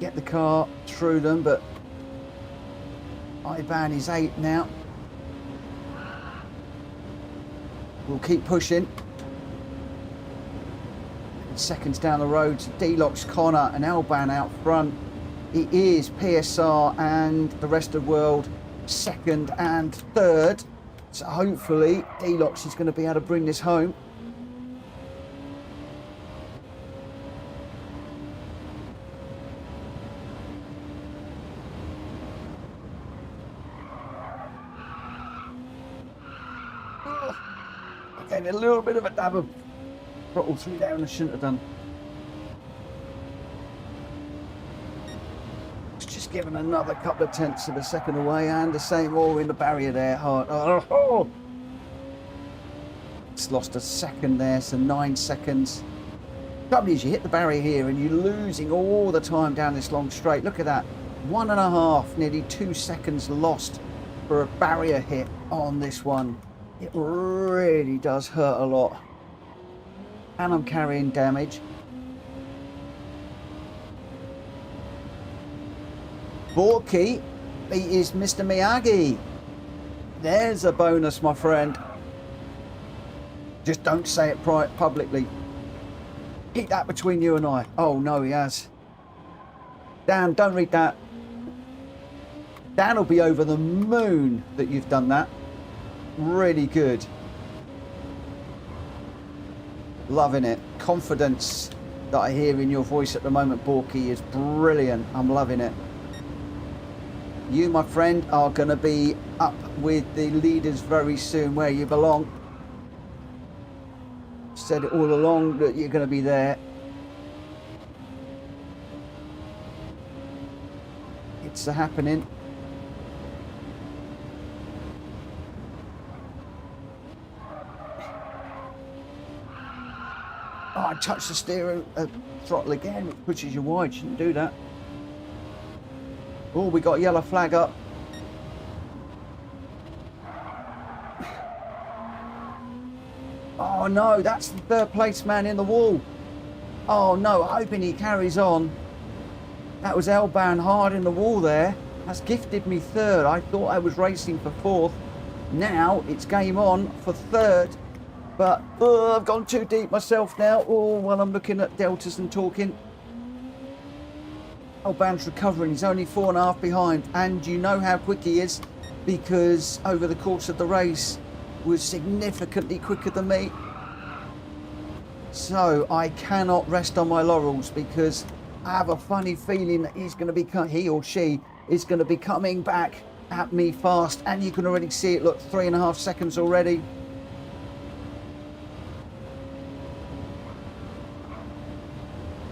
get the car through them, but IBAN is 8 now. We'll keep pushing. Seconds down the road to Deluxe, Connor and Elban out front. It is PSR and the rest of the world second and third. So hopefully Delox is going to be able to bring this home. Getting a little bit of a dab of throttle 3 down I shouldn't have done. It's just given another couple of tenths of a second away, and the same all in the barrier there. Hard. Oh. It's lost a second there, so 9 seconds. The trouble is you hit the barrier here and you're losing all the time down this long straight. Look at that. 1.5, nearly 2 seconds lost for a barrier hit on this one. It really does hurt a lot. And I'm carrying damage. Borky is Mr. Miyagi. There's a bonus, my friend. Just don't say it publicly. Keep that between you and I. Oh, no, he has. Dan, don't read that. Dan will be over the moon that you've done that. Really good. Loving it. Confidence that I hear in your voice at the moment, Borky, is brilliant. I'm loving it. You, my friend, are going to be up with the leaders very soon, where you belong. Said it all along that you're going to be there. It's happening. Oh, I touched the steering throttle again. It pushes you wide. Shouldn't do that. Oh, we got a yellow flag up. Oh no, that's the third place man in the wall. Oh no, hoping he carries on. That was L-bound hard in the wall there. That's gifted me third. I thought I was racing for fourth. Now it's game on for third. But I've gone too deep myself now. Oh, while I'm looking at deltas and talking. L-bound's recovering. He's only 4.5 behind. And you know how quick he is, because over the course of the race was significantly quicker than me. So I cannot rest on my laurels, because I have a funny feeling that he's going to be, he or she is going to be coming back at me fast. And you can already see it. Look, 3.5 seconds already.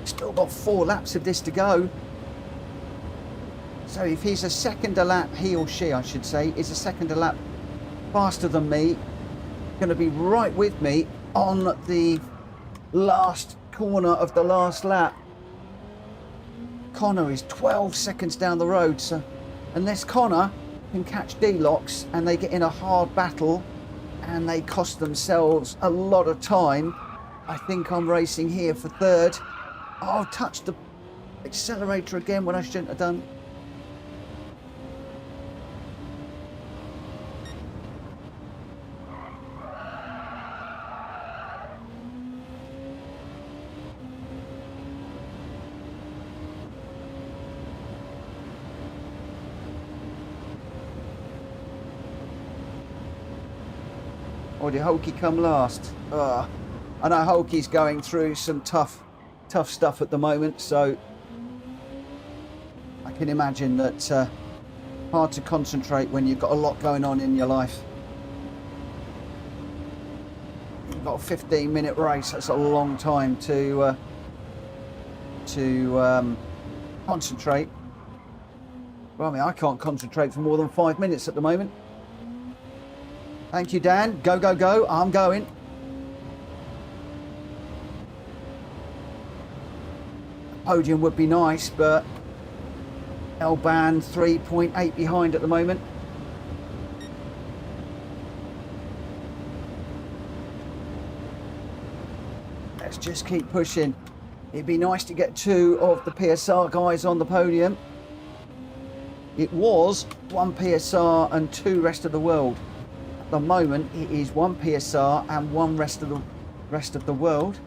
Still got 4 laps of this to go. So if he's a second a lap, he or she I should say, is a second a lap faster than me, going to be right with me on the last corner of the last lap. Connor is 12 seconds down the road, so unless Connor can catch D-Locks and they get in a hard battle and they cost themselves a lot of time, I think I'm racing here for third. Oh, I've touched the accelerator again when I shouldn't have done. Or did Hulky come last? I know Hulky's going through some tough stuff at the moment, so I can imagine that hard to concentrate when you've got a lot going on in your life. You've got a 15-minute race. That's a long time to concentrate. Well, I mean, I can't concentrate for more than 5 minutes at the moment. Thank you, Dan. Go, go, go. I'm going. Podium would be nice, but L-Band 3.8 behind at the moment. Let's just keep pushing. It'd be nice to get 2 of the PSR guys on the podium. It was 1 PSR and 2 rest of the world. At the moment, it is 1 PSR and 1 rest of the world.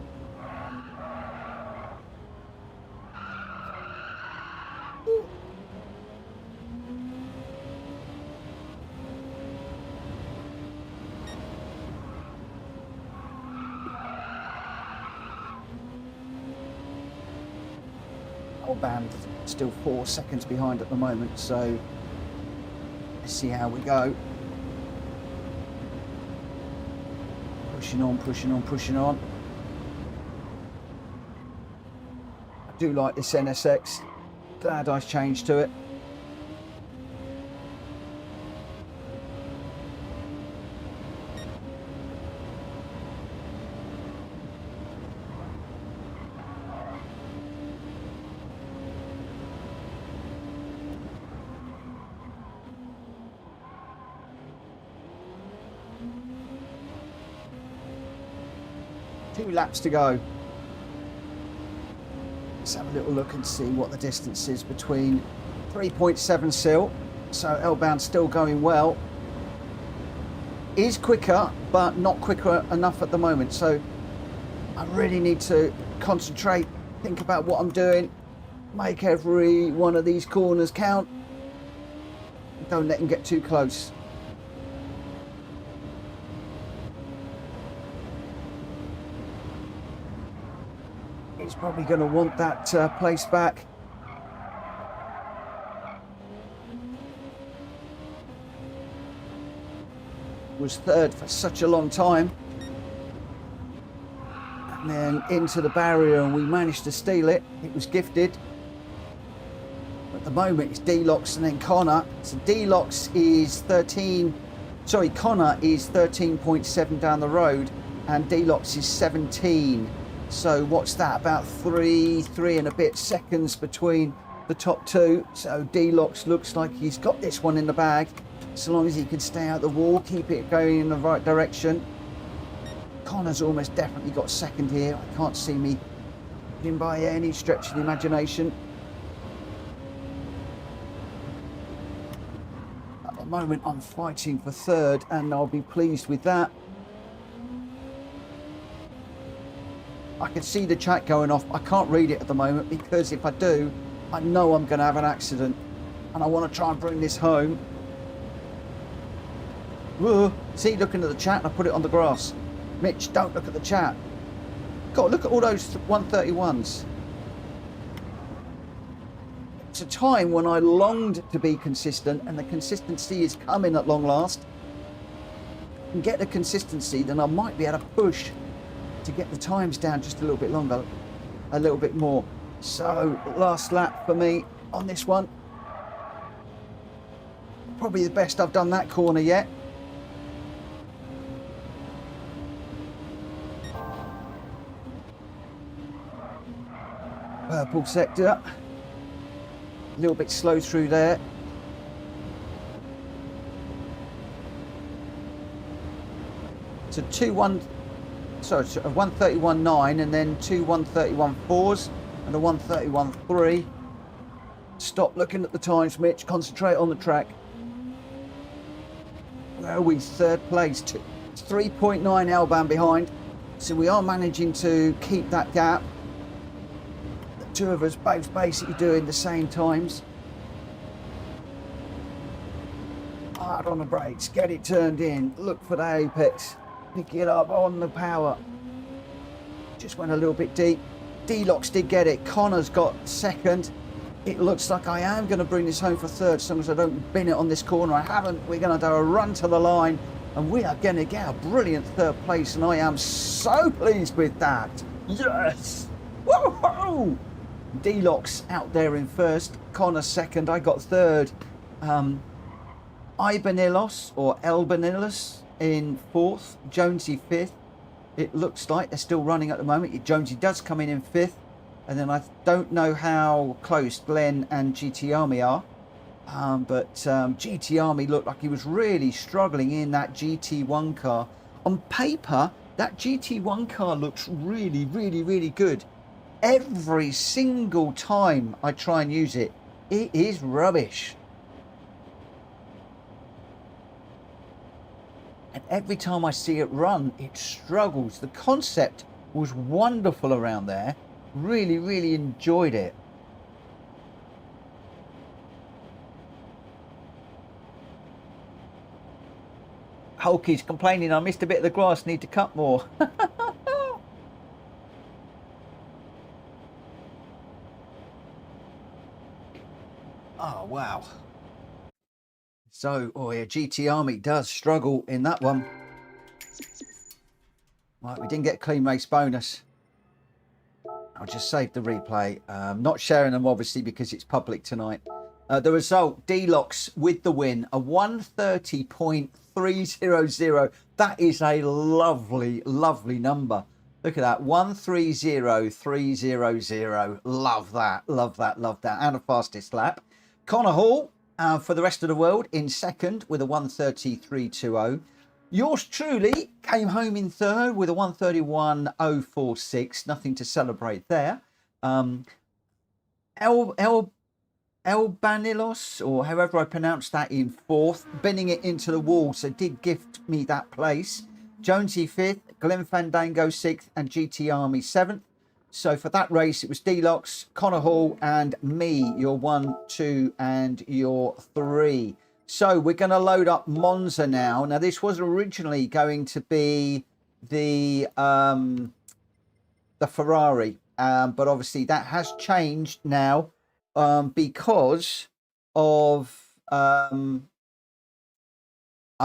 L-band still 4 seconds behind at the moment, so let's see how we go. Pushing on, pushing on, pushing on. I do like this NSX. Glad I changed to it. Two laps to go. Let's have a little look and see what the distance is between 3.7 sil. So L-bound still going well. Is quicker, but not quicker enough at the moment. So I really need to concentrate, think about what I'm doing, make every one of these corners count. Don't let him get too close. He's probably going to want that place back. Was third for such a long time. And then into the barrier, and we managed to steal it. It was gifted. At the moment, it's D-Locks and then Connor. So D-Locks is 13... Sorry, Connor is 13.7 down the road, and D-Locks is 17. So what's that, about three and a bit seconds between the top two. So D-Locks looks like he's got this one in the bag, so long as he can stay out the wall, keep it going in the right direction. Connor's almost definitely got second here. I can't see me in by any stretch of the imagination. At the moment I'm fighting for third, and I'll be pleased with that. I can see the chat going off. I can't read it at the moment, because if I do, I know I'm going to have an accident, and I want to try and bring this home. Whoa. See, looking at the chat, I put it on the grass. Mitch, don't look at the chat. God, look at all those 131s. It's a time when I longed to be consistent, and the consistency is coming at long last. If I can get the consistency, then I might be able to push to get the times down just a little bit longer, a little bit more. So last lap for me on this one. Probably the best I've done that corner yet. Purple sector. A little bit slow through there. So 131.9, and then two 131.4s and a 131.3. Stop looking at the times, Mitch. Concentrate on the track. Where are we? Third place. 3.9 L-band behind. So we are managing to keep that gap. The two of us both basically doing the same times. Hard on the brakes. Get it turned in. Look for the apex. Pick it up on the power. Just went a little bit deep. D-Locks did get it. Connor's got second. It looks like I am going to bring this home for third, as long as I don't bin it on this corner. I haven't. We're going to do a run to the line, and we are going to get a brilliant third place, and I am so pleased with that. Yes! Woohoo! D-Locks out there in first. Connor second. I got third. Ibanillos or Elbanillos in fourth, Jonesy fifth. It looks like they're still running at the moment. Jonesy does come in fifth, and then I don't know how close Glenn and GT Army are, but GT Army looked like he was really struggling in that GT1 car. On paper, that GT1 car looks really, really, really good. Every single time I try and use it, it is rubbish. And every time I see it run, it struggles. The concept was wonderful around there. Really, really enjoyed it. Hulky's complaining, I missed a bit of the grass, need to cut more. Oh, wow. So, oh yeah, GT Army does struggle in that one. Right, we didn't get a clean race bonus. I'll just save the replay. Not sharing them, obviously, because it's public tonight. The result, D-Locks with the win, a 130.300. That is a lovely, lovely number. Look at that, 130.300. Love that, love that, love that. And a fastest lap. Connor Hall, for the rest of the world, in second with a 133.200. Yours truly came home in third with a 131.046. Nothing to celebrate there. El Banilos, or however I pronounce that, in fourth, bending it into the wall, so did gift me that place. Jonesy fifth, Glenn Fandango sixth, and GT Army seventh. So for that race, it was D-Locks, Connor Hall, and me, your 1, 2, and your 3. So we're going to load up Monza now. Now, this was originally going to be the Ferrari, but obviously that has changed now because of I've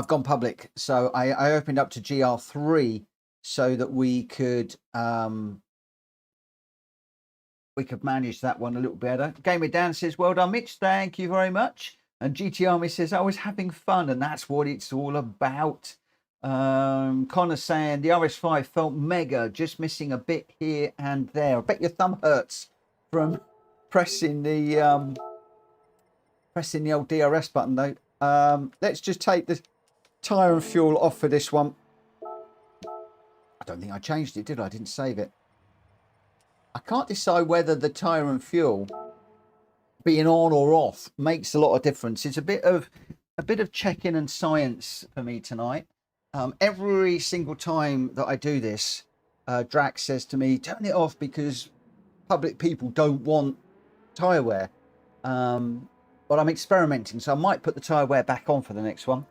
gone public. So I opened up to GR3 so that we could manage that one a little better. Gamer Dan says, well done, Mitch. Thank you very much. And GT Army says, I was having fun, and that's what it's all about. Connor saying, the RS5 felt mega, just missing a bit here and there. I bet your thumb hurts from pressing the old DRS button, though. Let's just take the tyre and fuel off for this one. I don't think I changed it, did I? I didn't save it. I can't decide whether the tyre and fuel being on or off makes a lot of difference. It's a bit of check-in and science for me tonight. Every single time that I do this, Drax says to me, turn it off because public people don't want tyre wear. But I'm experimenting, so I might put the tyre wear back on for the next one.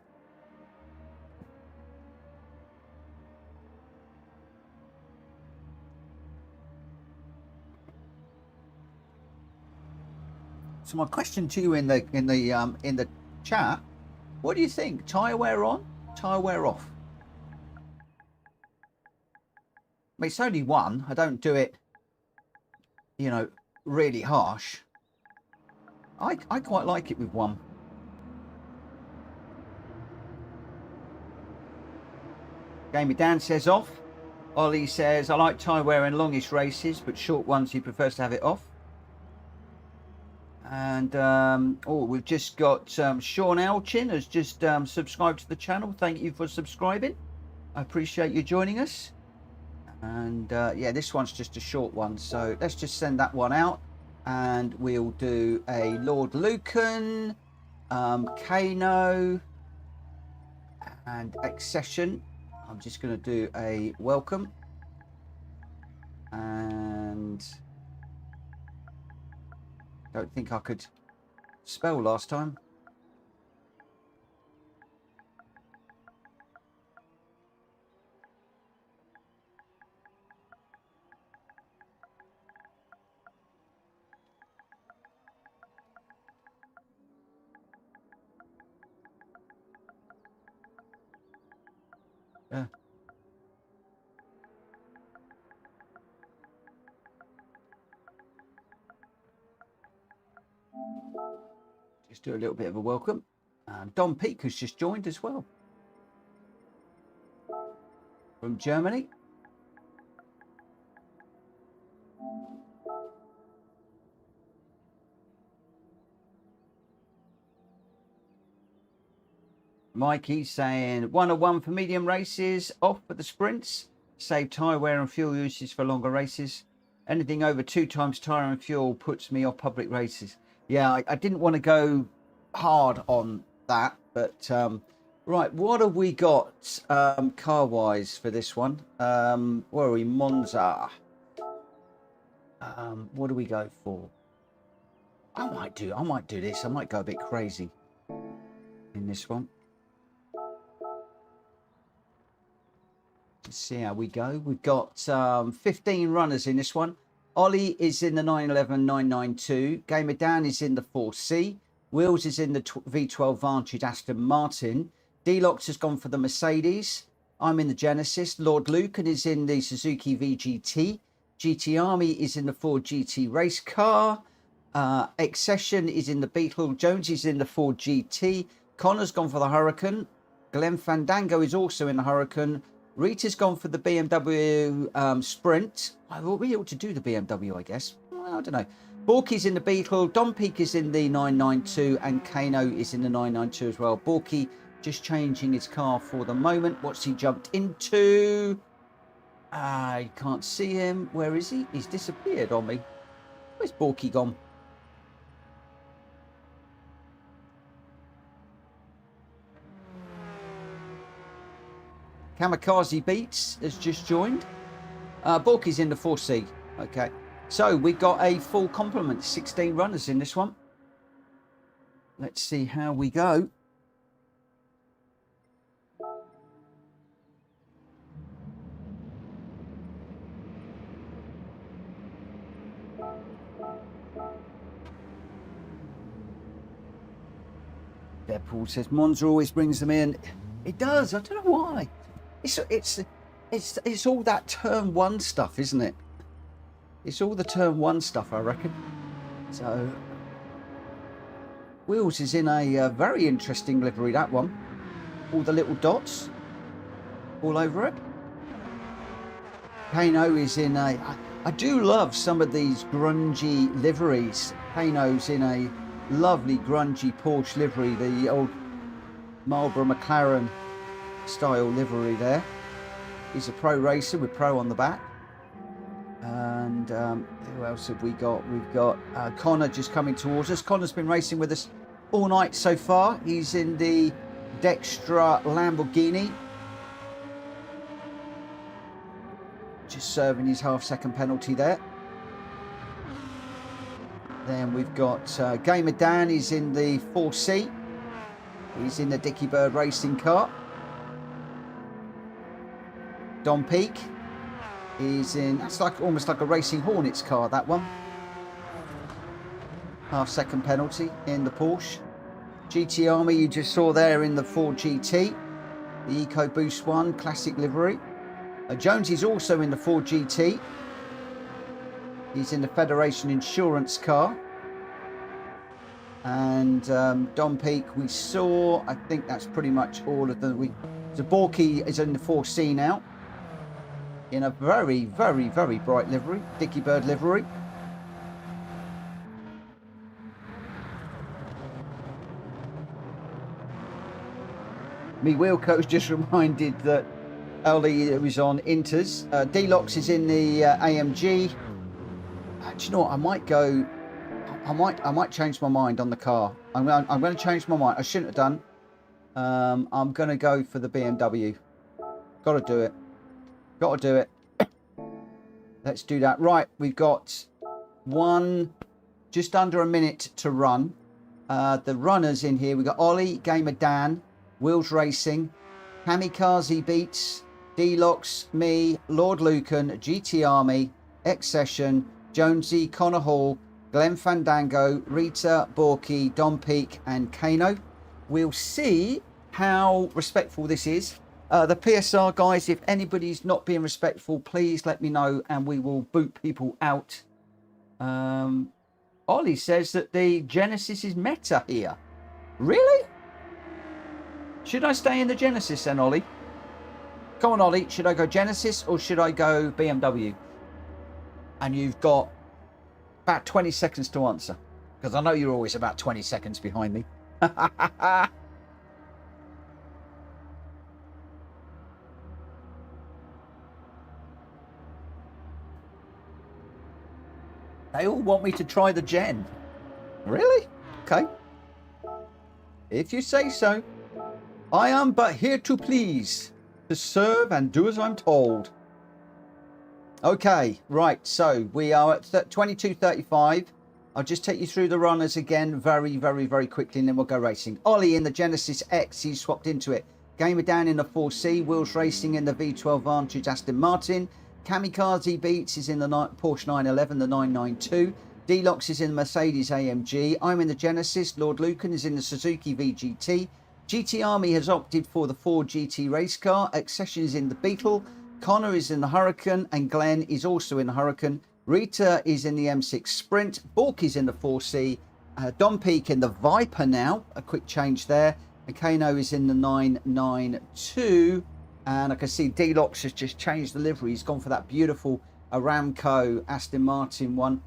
So my question to you in the chat, what do you think? Tyre wear on, tyre wear off? I mean, it's only one. I don't do it, you know, really harsh. I quite like it with one. Gamey Dan says off. Ollie says, I like tyre wear in longish races, but short ones he prefers to have it off. And we've just got Sean Elchin has just subscribed to the channel. Thank you for subscribing. I appreciate you joining us. And yeah, this one's just a short one, so let's just send that one out, and we'll do a Lord Lucan, Kano, and Accession. I'm just going to do a welcome, and don't think I could spell last time. Yeah. Just do a little bit of a welcome. Don Peak has just joined as well from Germany. Mikey's saying 101 for medium races, off for the sprints, save tyre wear and fuel usage for longer races. Anything over 2 times tyre and fuel puts me off public races. Yeah, I didn't want to go hard on that, but right, what have we got car-wise for this one? Where are we? Monza. What do we go for? I might do this. I might go a bit crazy in this one. Let's see how we go. We've got 15 runners in this one. Ollie is in the 911 992. Gamer Dan is in the 4C. Wills is in the V12 Vantage Aston Martin. Delox has gone for the Mercedes. I'm in the Genesis. Lord Lucan is in the Suzuki VGT. GT Army is in the Ford GT race car. Accession is in the Beetle. Jones is in the Ford GT. Connor's gone for the Huracan. Glenn Fandango is also in the Huracan. Rita's gone for the BMW Sprint. We ought to do the BMW, I guess. Well, I don't know. Borky's in the Beetle. Don Peak is in the 992. And Kano is in the 992 as well. Borky just changing his car for the moment. What's he jumped into? I can't see him. Where is he? He's disappeared on me. Where's Borky gone? Kamikaze Beats has just joined. Borky's in the 4C. Okay. So we got a full complement. 16 runners in this one. Let's see how we go. Deadpool says Monza always brings them in. It does. I don't know why. It's all that turn one stuff, isn't it? It's all the turn one stuff, I reckon. So Wheels is in a very interesting livery, that one. All the little dots all over it. Kano is in a... I do love some of these grungy liveries. Kano's in a lovely grungy Porsche livery, the old Marlboro McLaren style livery there. He's a pro racer with pro on the back. And who else have we got? We've got Connor just coming towards us. Connor's been racing with us all night so far. He's in the Dextra Lamborghini. Just serving his half-second penalty there. Then we've got Gamer Dan. He's in the 4C. He's in the Dicky Bird racing car. Don Peak is in... It's like almost like a Racing Hornets car, that one. Half-second penalty in the Porsche. GT Army you just saw there in the Ford GT. The EcoBoost one, classic livery. Jones is also in the Ford GT. He's in the Federation Insurance car. And Don Peak we saw. I think that's pretty much all of them. Zaborki is in the 4C now. In a very, very, very bright livery. Dicky Bird livery. Me wheel coach just reminded that Ollie was on Inters. Delox is in the AMG. Do you know what? I might go. I might change my mind on the car. I'm going to change my mind. I shouldn't have done. I'm going to go for the BMW. Got to do it. Got to do it. Let's do that. Right, we've got just under a minute to run. The runners in here. We've got Ollie, Gamer Dan, Wheels Racing, Kamikaze Beats, Delox, me, Lord Lucan, GT Army, Accession, Jonesy, Connor Hall, Glenn Fandango, Rita, Borky, Don Peak and Kano. We'll see how respectful this is. The PSR guys, if anybody's not being respectful, please let me know and we will boot people out. Ollie says that the Genesis is meta here. Really? Should I stay in the Genesis then, Ollie? Come on, Ollie. Should I go Genesis or should I go BMW? And you've got about 20 seconds to answer. Because I know you're always about 20 seconds behind me. They all want me to try the Gen. Really? Okay. If you say so. I am but here to please, to serve and do as I'm told. Okay, right, so we are at 22:35. I'll just take you through the runners again very, very, very quickly and then we'll go racing. Ollie in the Genesis X, he's swapped into it. Gamer Dan in the 4C, Wheels Racing in the V12 Vantage Aston Martin. Kamikaze Beats is in the Porsche 911, the 992. Deluxe is in the Mercedes AMG. I'm in the Genesis. Lord Lucan is in the Suzuki VGT. GT Army has opted for the Ford GT race car. Accession is in the Beetle. Connor is in the Hurricane, and Glenn is also in the Hurricane. Rita is in the M6 Sprint. Bork is in the 4C. Don Peak in the Viper now. A quick change there. And Kano is in the 992. And I can see Deluxe has just changed the livery. He's gone for that beautiful Aramco Aston Martin one.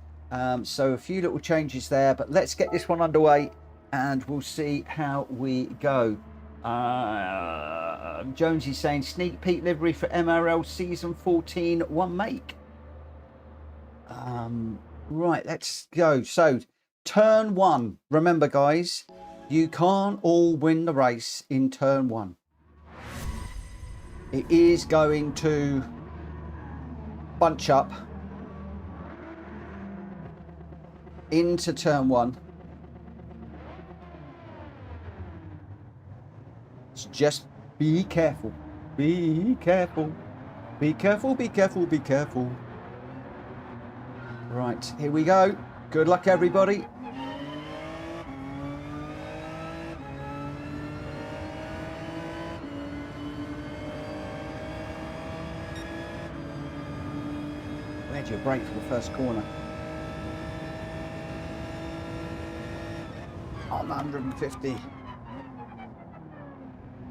So a few little changes there. But let's get this one underway and we'll see how we go. Jonesy's saying sneak peek livery for MRL season 14, one make. Right, let's go. So turn one. Remember, guys, you can't all win the race in turn one. It is going to bunch up into turn one. So just be careful. Be careful. Be careful, be careful, be careful. Right, here we go. Good luck, everybody. Where'd you brake for the first corner? On 150.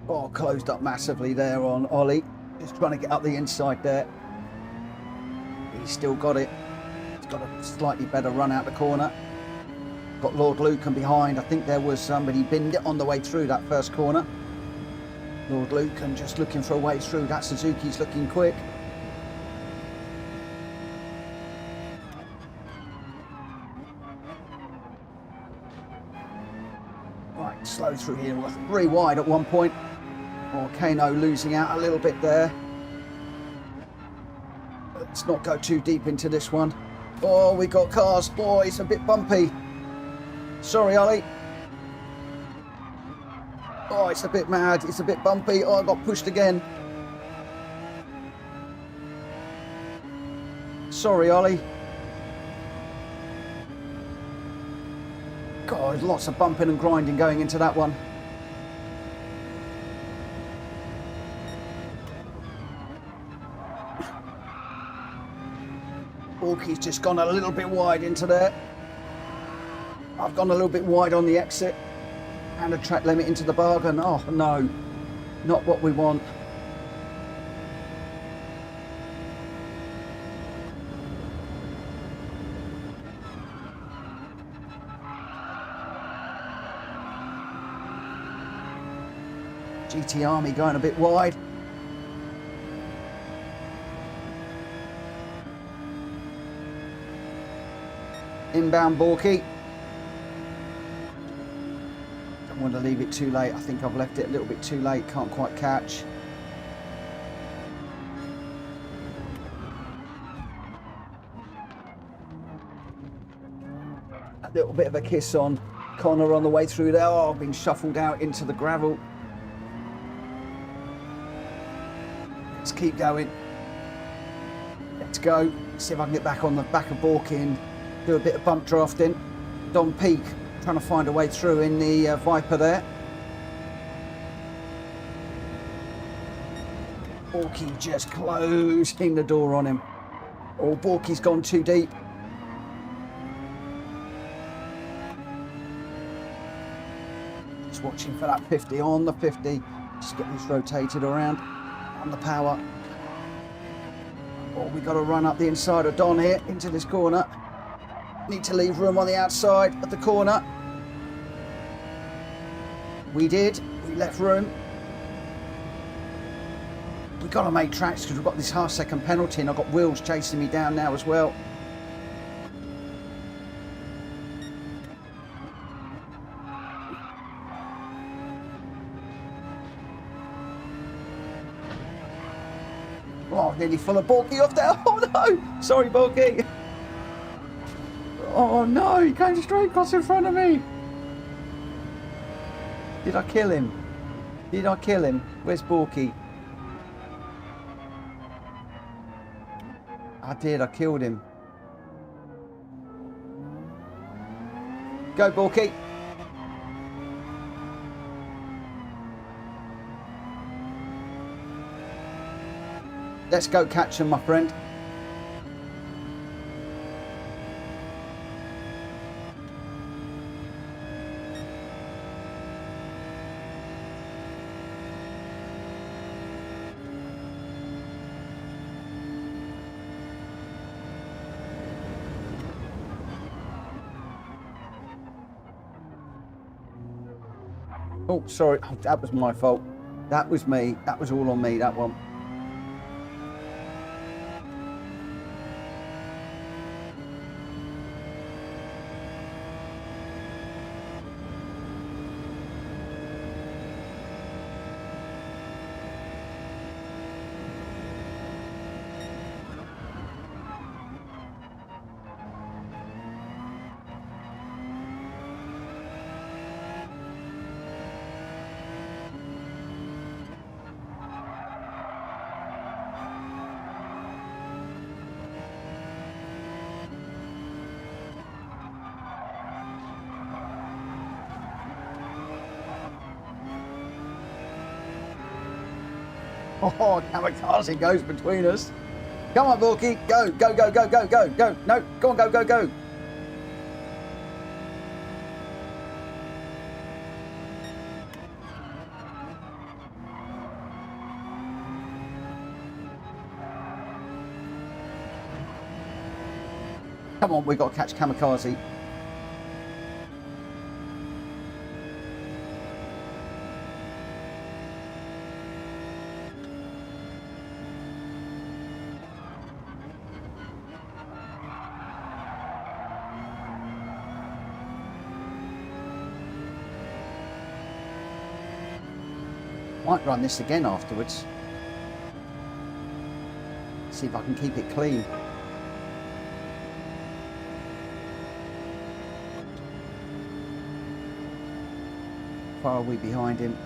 Oh, closed up massively there on Ollie. Just trying to get up the inside there. He's still got it. He's got a slightly better run out the corner. Got Lord Lucan behind. I think there was somebody binned it on the way through that first corner. Lord Lucan just looking for a way through. That Suzuki's looking quick. Right, slow through here. We're 3 wide at one point. Oh, Kano losing out a little bit there. Let's not go too deep into this one. Oh, we got cars. Oh, it's a bit bumpy. Sorry, Ollie. Oh, it's a bit mad. It's a bit bumpy. Oh, I got pushed again. Sorry, Ollie. God, lots of bumping and grinding going into that one. Borky's just gone a little bit wide into there. I've gone a little bit wide on the exit. And a track limit into the bargain. Oh, no. Not what we want. GT Army going a bit wide. Inbound Borky. Don't want to leave it too late. I think I've left it a little bit too late. Can't quite catch. A little bit of a kiss on Connor on the way through there. Oh, I've been shuffled out into the gravel. Let's keep going. Let's go. See if I can get back on the back of Borky and do a bit of bump drafting. Don Peak trying to find a way through in the Viper there. Borky just closing the door on him. Oh, Borky's gone too deep. Just watching for that 50 on the 50. Just get this rotated around on the power. Oh, we've got to run up the inside of Don here into this corner. Need to leave room on the outside of the corner. We did. We left room. We've got to make tracks because we've got this half-second penalty and I've got Wills chasing me down now as well. Oh, nearly full of Borky off there. Oh no! Sorry, Borky. Oh no, he came straight across in front of me. Did I kill him? Did I kill him? Where's Borky? I did, I killed him. Go, Borky. Let's go catch them, my friend. Oh, sorry, that was my fault. That was me. That was all on me, that one. Oh, kamikaze goes between us. Come on, Borky. Go, go, go, go, go, go, go. No, go on, go, go, go. Come on, we've got to catch kamikaze. Might run this again afterwards. See if I can keep it clean. How far are we behind him?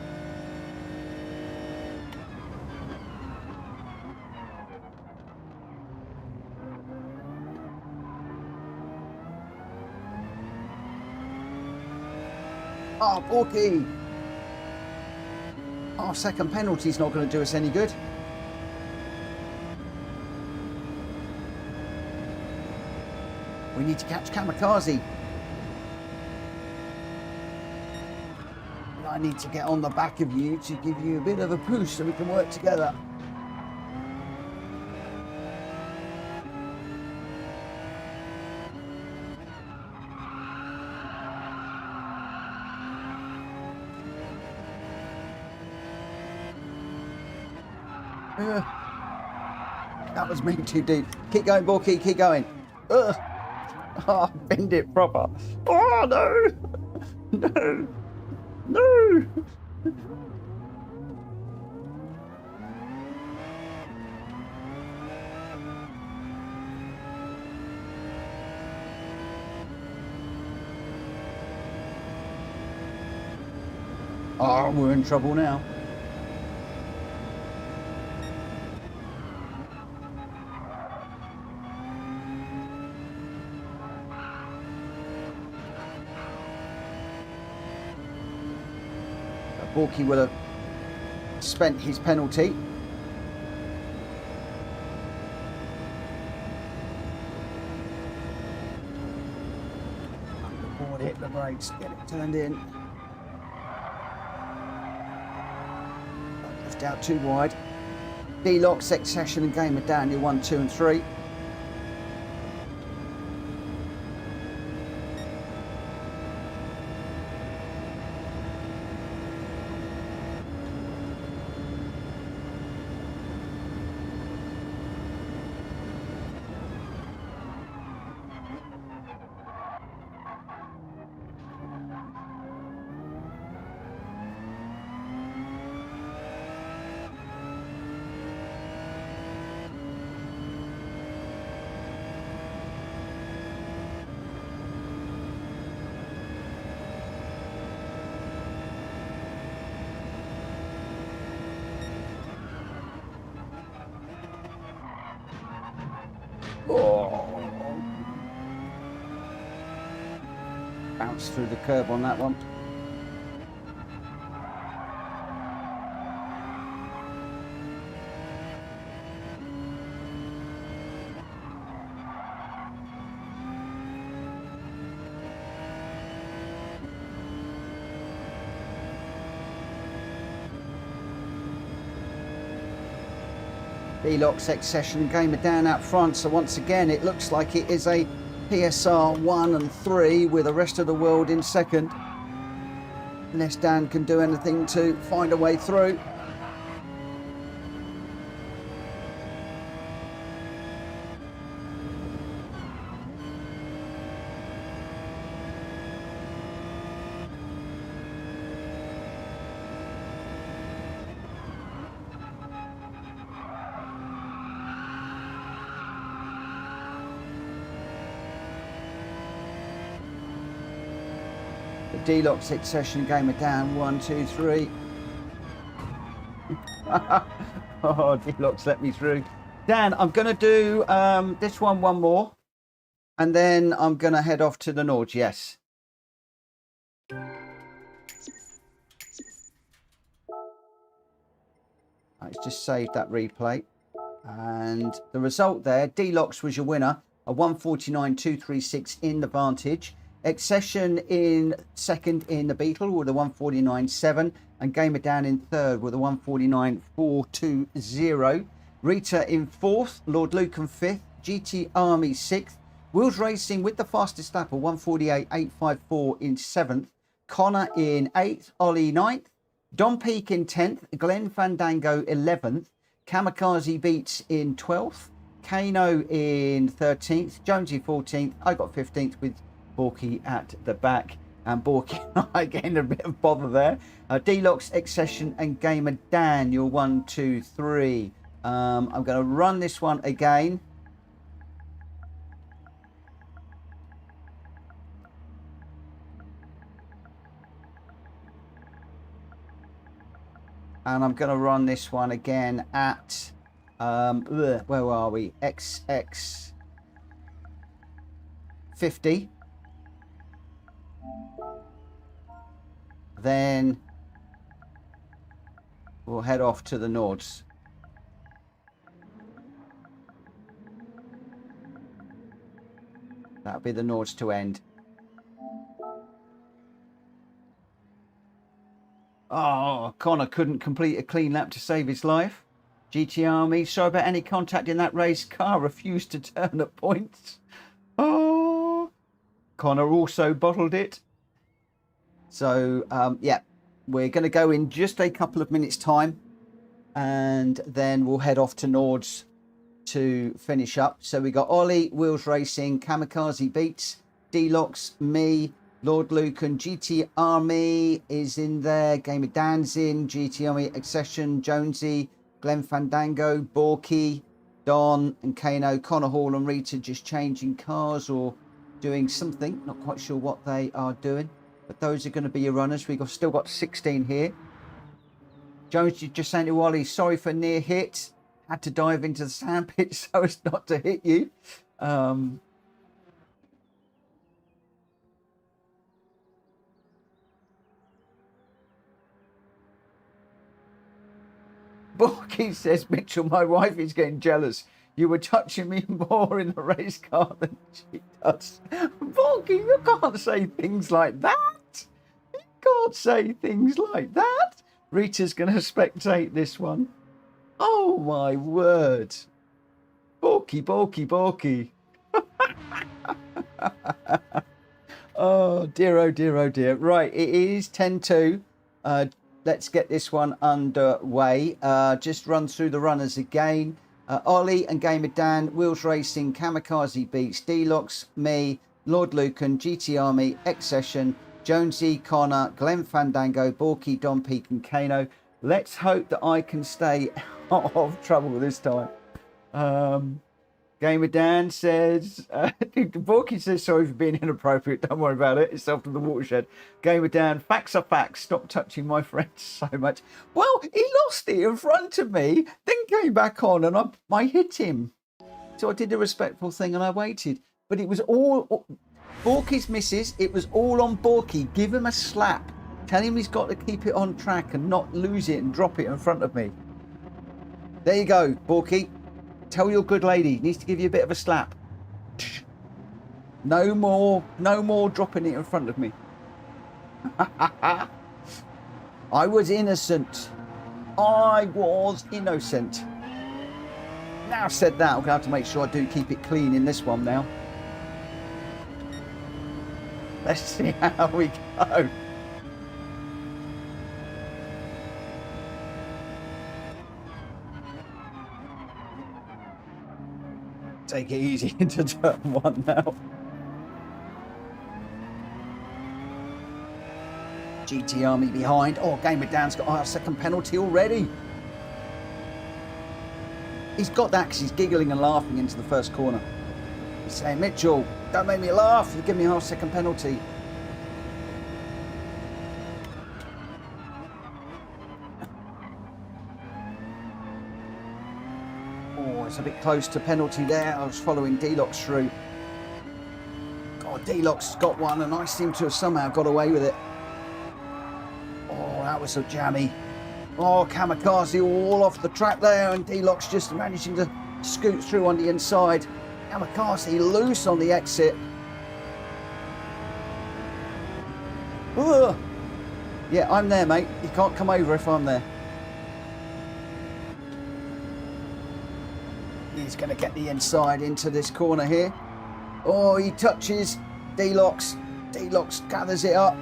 Oh, Borky! Our second penalty's not going to do us any good. We need to catch kamikaze. I need to get on the back of you to give you a bit of a push so we can work together. That was me too deep. Keep going, Borky, keep going. Oh, bend it proper. Oh, no. No. No. Oh, we're in trouble now. Borky will have spent his penalty. Board, hit the brakes, get it turned in. Left out too wide. D-Lock, Succession and Game of Daniel 1, 2 and 3. raced through the curb on that one. Deluxe X-Session Gamer down out front, so once again it looks like it is a PSR 1 and 3 with the rest of the world in second, unless Dan can do anything to find a way through. Deluxe X-Session Gamer down, 1, 2, 3. Oh, Deluxe let me through. Dan, I'm going to do this one more, and then I'm going to head off to the Norge, yes. Let's just save that replay. And the result there, Deluxe was your winner, a 149.236 in the Vantage. X-Session in second in the Beetle with a 149.7, and Gamer down in third with a 149.420. Rita in fourth, Lord Luke in fifth, GT Army sixth, Wheels Racing with the fastest lap of 148.854 in seventh, Connor in eighth, Ollie ninth, Don Peak in 10th, Glenn Fandango 11th, Kamikaze Beats in 12th, Kano in 13th, Jonesy 14th, I got 15th with Borky at the back, and Borky and I getting a bit of bother there. Deluxe, X-Session and Gamer Dan, you're 1, 2, 3. I'm going to run this one again. And I'm going to run this one again at, where are we? XX 50. Then we'll head off to the Nords. That'll be the Nords to end. Oh, Connor couldn't complete a clean lap to save his life. GT Army, sorry about any contact in that race. Car refused to turn at points. Oh, Connor also bottled it. So, yeah, we're going to go in just a couple of minutes' time, and then we'll head off to Nords to finish up. So we got Ollie, Wheels Racing, Kamikaze Beats, Deluxe, me, Lord Luke and GT Army is in there. Gamer Dan's in, GT Army, Accession, Jonesy, Glenn Fandango, Borky, Don and Kano, Connor Hall and Rita just changing cars or doing something. Not quite sure what they are doing, but those are going to be your runners. We've still got 16 here. Jones just saying to Ollie, sorry for near hit. Had to dive into the sandpit so as not to hit you. Borky says, Mitchell, my wife is getting jealous. You were touching me more in the race car than she does. Borky, you can't say things like that. You can't say things like that. Rita's going to spectate this one. Oh, my word. Borky, Borky, Borky. Oh, dear, oh, dear, oh, dear. Right, it is 10-2. Let's get this one underway. Just run through the runners again. Ollie and Gamer Dan, Wheels Racing, Kamikaze Beats, Deluxe, me, Lord Lucan, GT Army, X-Session, Jonesy, Connor, Glenn Fandango, Borky, Don Peak and Kano. Let's hope that I can stay out of trouble this time. Gamer Dan says, Borky says, sorry for being inappropriate. Don't worry about it. It's after the watershed. Gamer Dan, facts are facts. Stop touching my friends so much. Well, he lost it in front of me, then came back on and I hit him. So I did a respectful thing and I waited. But it was all Borky's misses. It was all on Borky. Give him a slap. Tell him he's got to keep it on track and not lose it and drop it in front of me. There you go, Borky. Tell your good lady. He needs to give you a bit of a slap. No more dropping it in front of me. I was innocent. I was innocent. Now I've said that, I'm going to have to make sure I do keep it clean in this one now. Let's see how we go. Take it easy into turn one now. GT Army behind. Oh, Gamer Dan's got our second penalty already. He's got that because he's giggling and laughing into the first corner. He's saying, Mitchell, don't make me laugh. You give me a half-second penalty. Oh, it's a bit close to penalty there. I was following D-Lock's through. God, D-Lock's got one and I seem to have somehow got away with it. Oh, that was so jammy. Oh, Kamikaze all off the track there, and D-Lock's just managing to scoot through on the inside. Kamikaze loose on the exit. Ugh. Yeah, I'm there, mate. You can't come over if I'm there. He's going to get the inside into this corner here. Oh, he touches D-Lock's. D-Lock's gathers it up.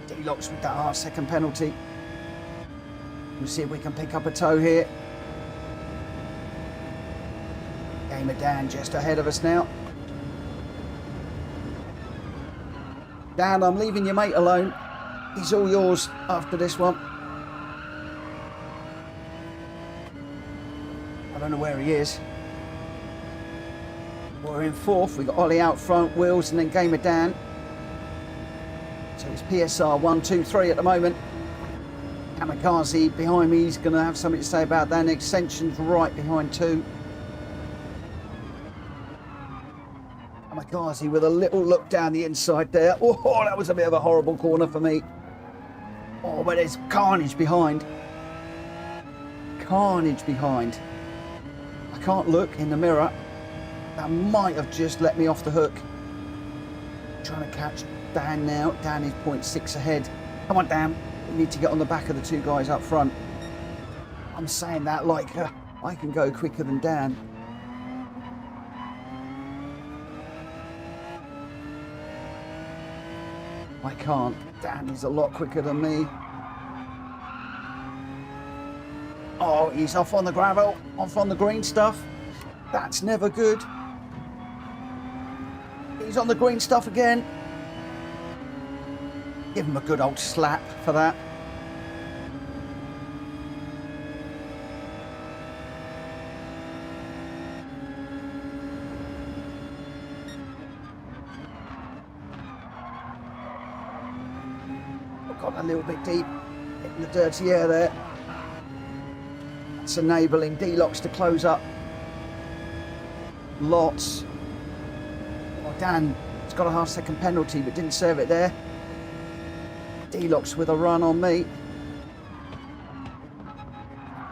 D-Lock's with that half-second penalty. We'll see if we can pick up a toe here. Gamer Dan just ahead of us now. Dan, I'm leaving your mate alone. He's all yours after this one. I don't know where he is. We're in fourth. We've got Ollie out front, Wills, and then Gamer Dan. So it's PSR 1, 2, 3 at the moment. Kamikaze behind me. He's going to have something to say about that. And Extension's right behind 2. Kamikaze with a little look down the inside there. Oh, that was a bit of a horrible corner for me. Oh, but there's carnage behind. Carnage behind. I can't look in the mirror. That might have just let me off the hook. Trying to catch Dan now. Dan is 0.6 ahead. Come on, Dan. We need to get on the back of the 2 guys up front. I'm saying that like I can go quicker than Dan. I can't. Dan is a lot quicker than me. Oh, he's off on the gravel, off on the green stuff. That's never good. He's on the green stuff again. Give him a good old slap for that. Got a little bit deep, hitting the dirty air there. That's enabling D-Locks to close up. Lots. Oh, Dan has got a half-second penalty, but didn't serve it there. D-Locks with a run on me.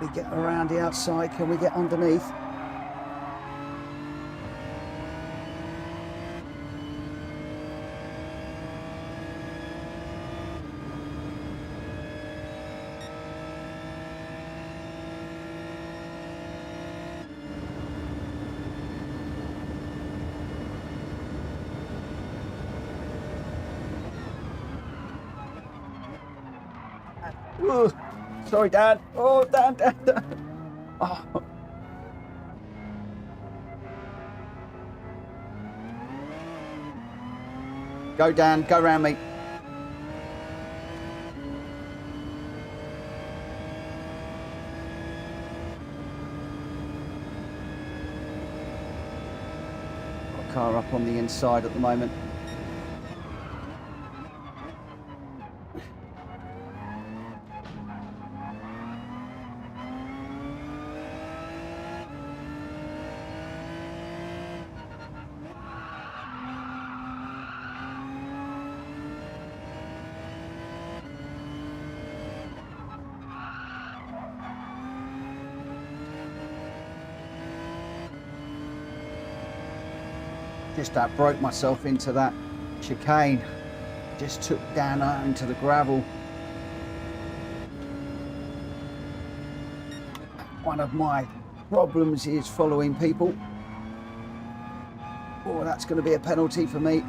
We get around the outside. Can we get underneath? Ooh, sorry, Dan. Oh, Dan. Oh. Go, Dan. Go round me. Got a car up on the inside at the moment. Just broke myself into that chicane. Just took down into the gravel. One of my problems is following people. Oh, that's going to be a penalty for me.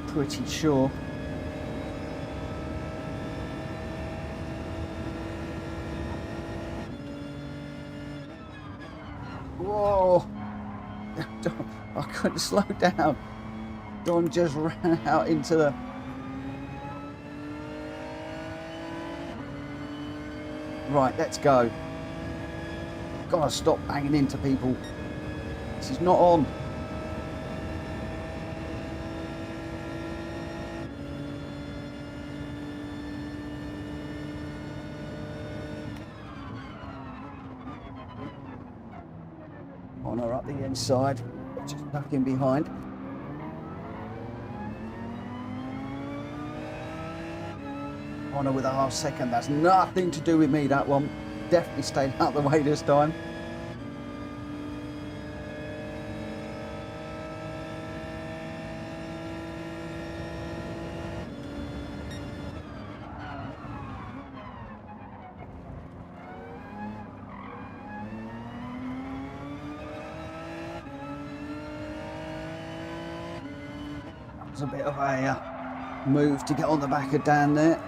Pretty sure. Whoa! I couldn't slow down. Don just ran out into the... Right, let's go. Gotta stop banging into people. This is not on. On her up the inside, just tuck in behind. On her with a half second. That's nothing to do with me, that one. Definitely stayed out of the way this time. That was a bit of a move to get on the back of Dan there.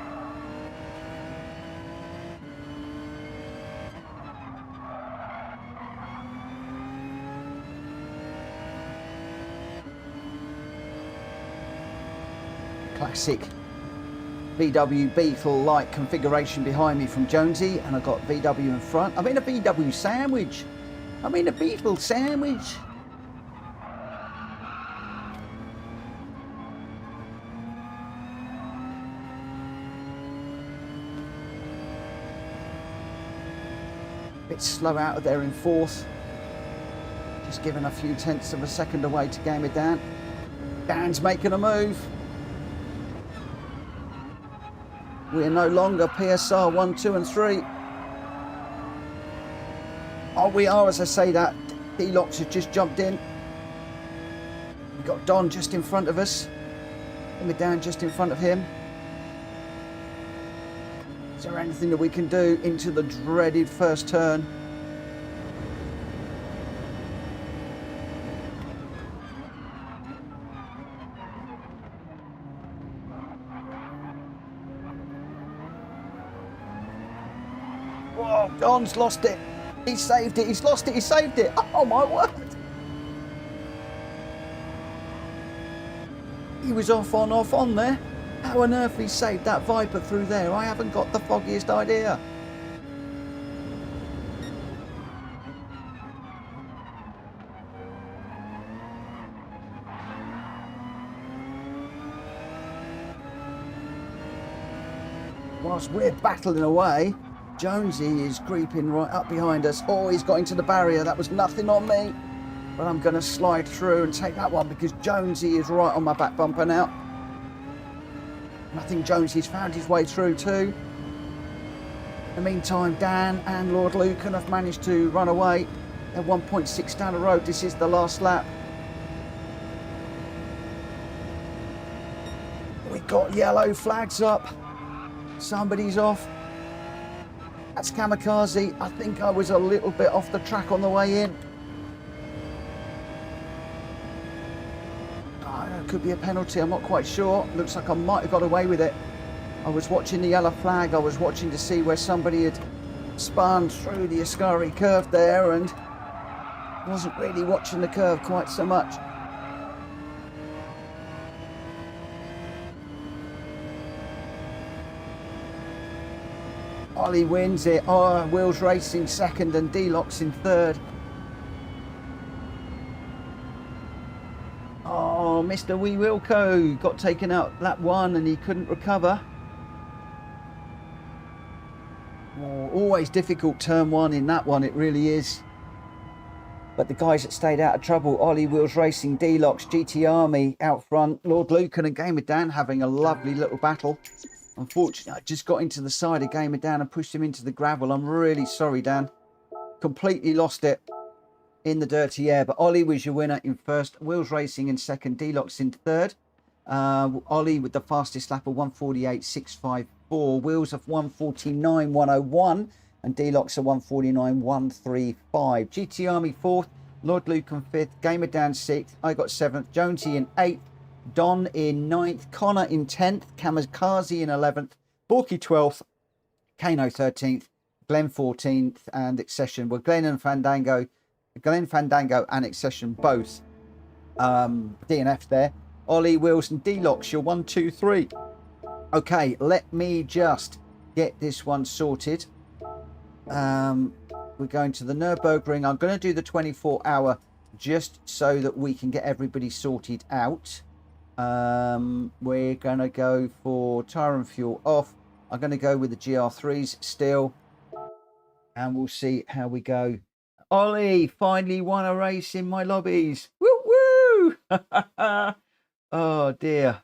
Classic VW Beetle-like configuration behind me from Jonesy, and I've got VW in front. I'm in a VW sandwich. I'm in a Beetle sandwich. Bit slow out of there in fourth. Just giving a few tenths of a second away to game it down. Dan's making a move. We're no longer PSR 1, 2 and 3. Oh, we are, as I say that. D-Locks has just jumped in. We've got Don just in front of us. And we're down just in front of him. Is there anything that we can do into the dreaded first turn? Whoa, Don's lost it. He saved it. He's lost it. He saved it. Oh, my word. He was off on there. How on earth he saved that Viper through there? I haven't got the foggiest idea. Whilst we're battling away, Jonesy is creeping right up behind us. Oh, he's got into the barrier. That was nothing on me. But I'm going to slide through and take that one because Jonesy is right on my back bumper now. I think Jonesy's found his way through too. In the meantime, Dan and Lord Lucan have managed to run away. They're 1.6 down the road. This is the last lap. We've got yellow flags up. Somebody's off. That's Kamikaze. I think I was a little bit off the track on the way in. Could be a penalty, I'm not quite sure. Looks like I might have got away with it. I was watching the yellow flag. I was watching to see where somebody had spun through the Ascari curve there and wasn't really watching the curve quite so much. Ollie wins it. Oh, Will's racing second and D-Locks in third. Oh, Mr. Wee Wilco got taken out lap one and he couldn't recover. Oh, always difficult turn one in that one, it really is. But the guys that stayed out of trouble, Ollie Wills Racing, D-Locks, GT Army out front, Lord Lucan and Gamer Dan having a lovely little battle. Unfortunately, I just got into the side of Gamer Dan and pushed him into the gravel. I'm really sorry, Dan. completely lost it in the dirty air. But Ollie was your winner in first. Wheels Racing in second. Deluxe in third. Ollie with the fastest lap of 148.654. Wheels of 149.101. And Deluxe of 149.135. GT Army fourth. Lord Lucan fifth. Gamer Dan sixth. I got seventh. Jonesy in eighth. Don in ninth. Connor in 10th. Kamikaze in 11th. Borky 12th. Kano 13th. Glenn 14th. And Accession. Well, Glenn Fandango and Accession both DNF there. Ollie, Wills and Deluxe, you're 1, 2, 3. Okay, let me just get this one sorted. We're going to the Nürburgring. I'm going to do the 24-hour just so that we can get everybody sorted out. We're going to go for tyre and fuel off. I'm going to go with the GR3s still. And we'll see how we go. Ollie finally won a race in my lobbies. Woo woo! Oh dear.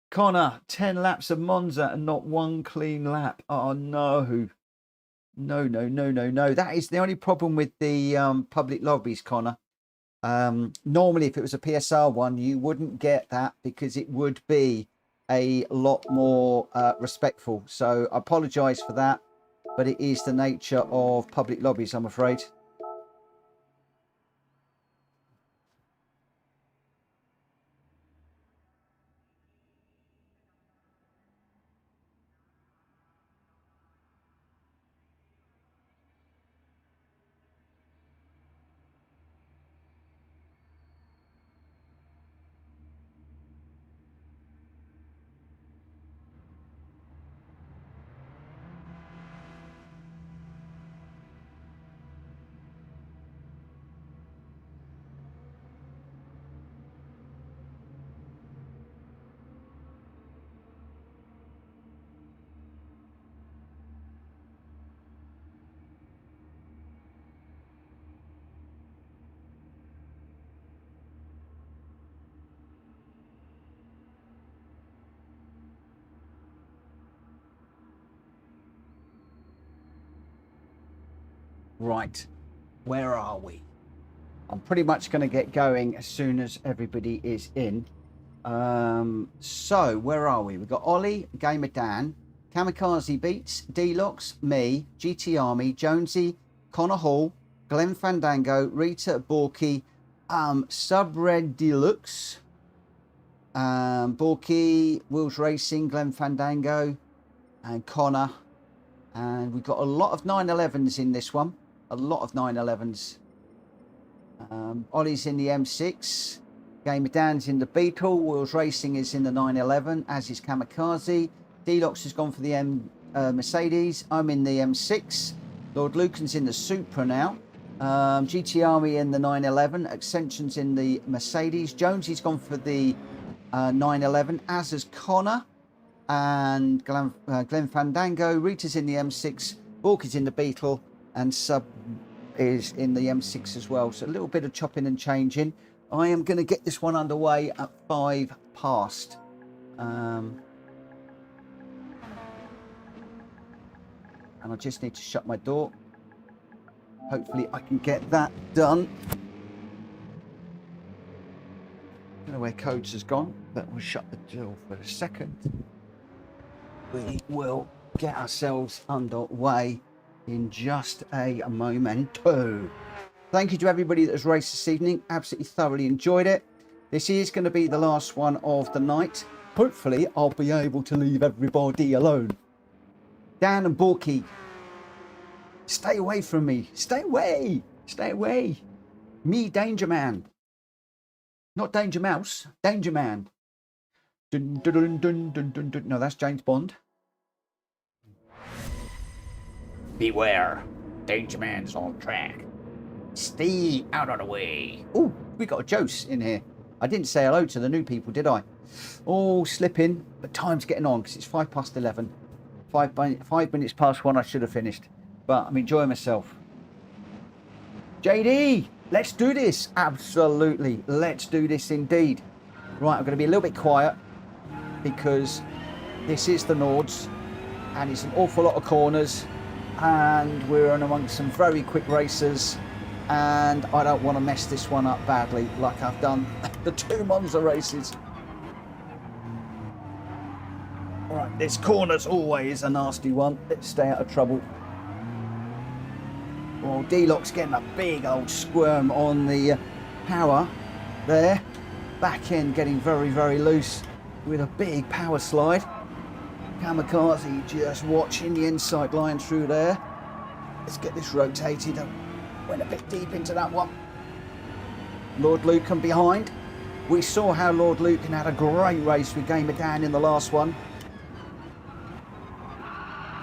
Connor, 10 laps of Monza and not one clean lap. Oh no. No. That is the only problem with the public lobbies, Connor. Normally, if it was a PSR one, you wouldn't get that because it would be a lot more respectful. So I apologise for that, but it is the nature of public lobbies, I'm afraid. Right, where are we? I'm pretty much going to get going as soon as everybody is in. So, where are we? We've got Ollie, Gamer Dan, Kamikaze Beats, Deluxe, me, GT Army, Jonesy, Connor Hall, Glenn Fandango, Rita Borky, Subred Deluxe, Borky, Wheels Racing, Glenn Fandango, and Connor. And we've got a lot of 911s in this one. A lot of 911s. Ollie's in the M6. Gamer Dan's in the Beetle. Wheels Racing is in the 911, as is Kamikaze. Deluxe has gone for the Mercedes. I'm in the M6. Lord Lucan's in the Supra now. GT Army in the 911. Extension's in the Mercedes. Jonesy's gone for the 911, as has Connor. And Glenn Fandango. Rita's in the M6. Borky's in the Beetle. And Sub is in the M6 as well. So a little bit of chopping and changing. I am going to get this one underway at 5 past. And I just need to shut my door. Hopefully I can get that done. I don't know where Codes has gone, but we'll shut the door for a second. We will get ourselves underway in just a momento. Thank you to everybody that has raced this evening. Absolutely thoroughly enjoyed it. This is going to be the last one of the night. Hopefully I'll be able to leave everybody alone. Dan and Borky, stay away from me. Stay away. Stay away. Me, Danger Man. Not Danger Mouse. Danger Man. Dun, dun, dun, dun, dun, dun, dun. No, that's James Bond. Beware, Danger Man's on track. Stay out of the way. Oh, we got a Jose in here. I didn't say hello to the new people, did I? Oh, slipping, but time's getting on because it's 5 past 11. 5 minutes past 1, I should have finished. But I'm enjoying myself. JD, let's do this. Absolutely, let's do this indeed. Right, I'm going to be a little bit quiet because this is the Nords and it's an awful lot of corners. and we're in amongst some very quick racers, and I don't want to mess this one up badly like I've done the 2 Monza races. All right, this corner's always a nasty one. Let's stay out of trouble. Well, D-Lock's getting a big old squirm on the power there. Back end getting very, very loose with a big power slide. Kamikaze just watching the inside line through there. Let's get this rotated. Went a bit deep into that one. Lord Lucan behind. We saw how Lord Lucan had a great race with Gamer Dan in the last one.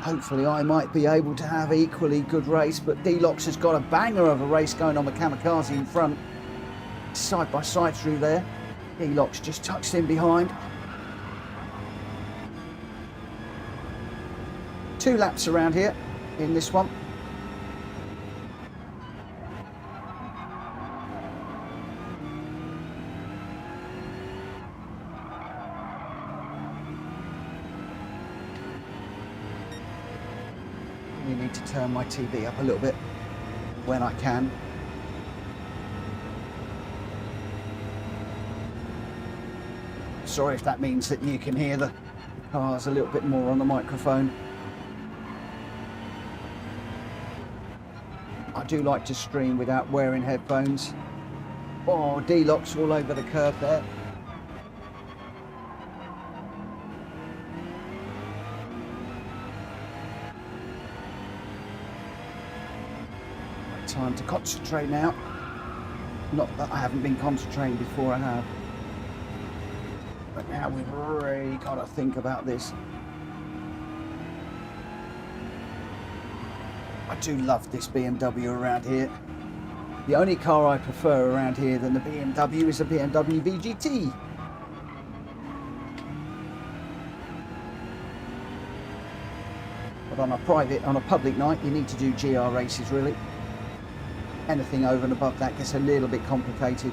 Hopefully I might be able to have equally good race, but D-Locks has got a banger of a race going on with Kamikaze in front. Side by side through there. D-Locks just tucks in behind. 2 laps around here in this one. I need to turn my TV up a little bit when I can. Sorry if that means that you can hear the cars a little bit more on the microphone. I do like to stream without wearing headphones. Oh, D-Lock's all over the curb there. Time to concentrate now. Not that I haven't been concentrating before, I have. But now we've really got to think about this. I do love this BMW around here. The only car I prefer around here than the BMW is the BMW VGT. But on a public night, you need to do GR races really. Anything over and above that gets a little bit complicated.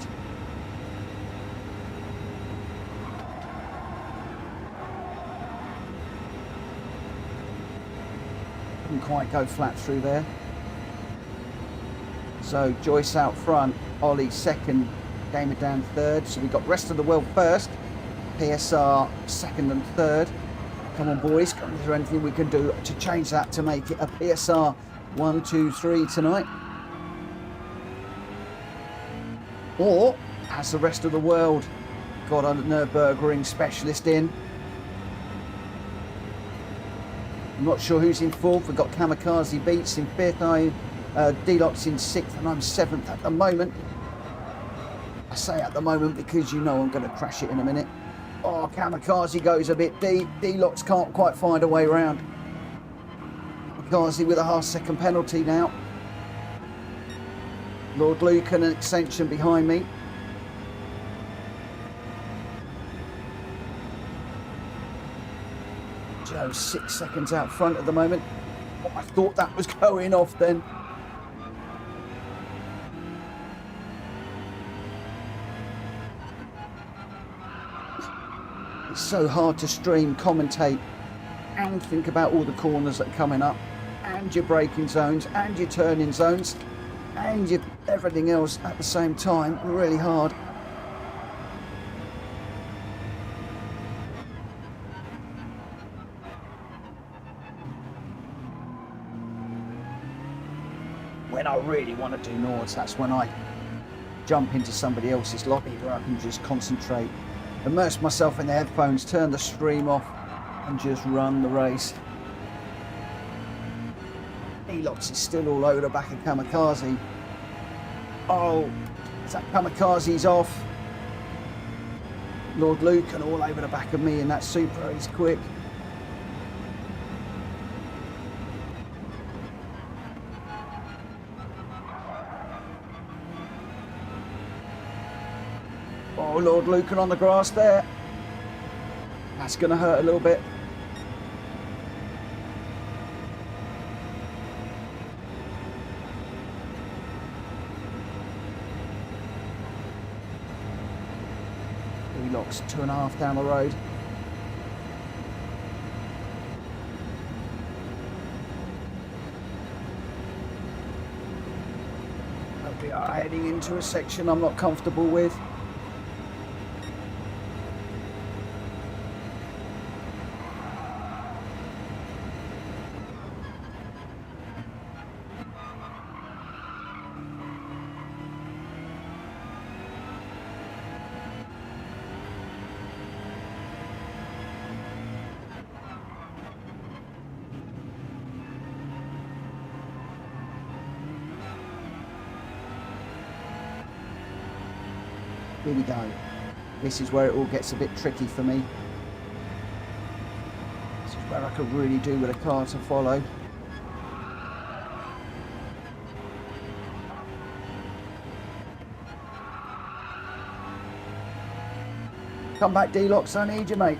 Couldn't quite go flat through there. So Joyce out front, Ollie second, Gamer Dan third. So we've got rest of the world first, PSR second and third. Come on boys, is there anything we can do to change that to make it a PSR 1, 2, 3 tonight? Or has the rest of the world got a Nürburgring specialist in? I'm not sure who's in fourth. We've got Kamikaze Beats in fifth. D-Lock's in sixth, and I'm seventh at the moment. I say at the moment because you know I'm going to crash it in a minute. Oh, Kamikaze goes a bit deep. D-Lock's can't quite find a way around. Kamikaze with a half-second penalty now. Lord Lucan an extension behind me. Joe's 6 seconds out front at the moment. Oh, I thought that was going off then. It's so hard to stream, commentate, and think about all the corners that are coming up, and your braking zones, and your turning zones, and your everything else at the same time. Really hard. When I really want to do Nords, that's when I jump into somebody else's lobby where I can just concentrate, immerse myself in the headphones, turn the stream off, and just run the race. D-Locks is still all over the back of Kamikaze. Oh, is that Kamikaze's off? Lord Lucan all over the back of me in that Supra, he's quick. Oh, Lord Lucan on the grass there. That's going to hurt a little bit. D-Lock's 2.5 down the road. We are heading into a section I'm not comfortable with. Here we go. This is where it all gets a bit tricky for me. This is where I could really do with a car to follow. Come back, D-Locks, I need you, mate.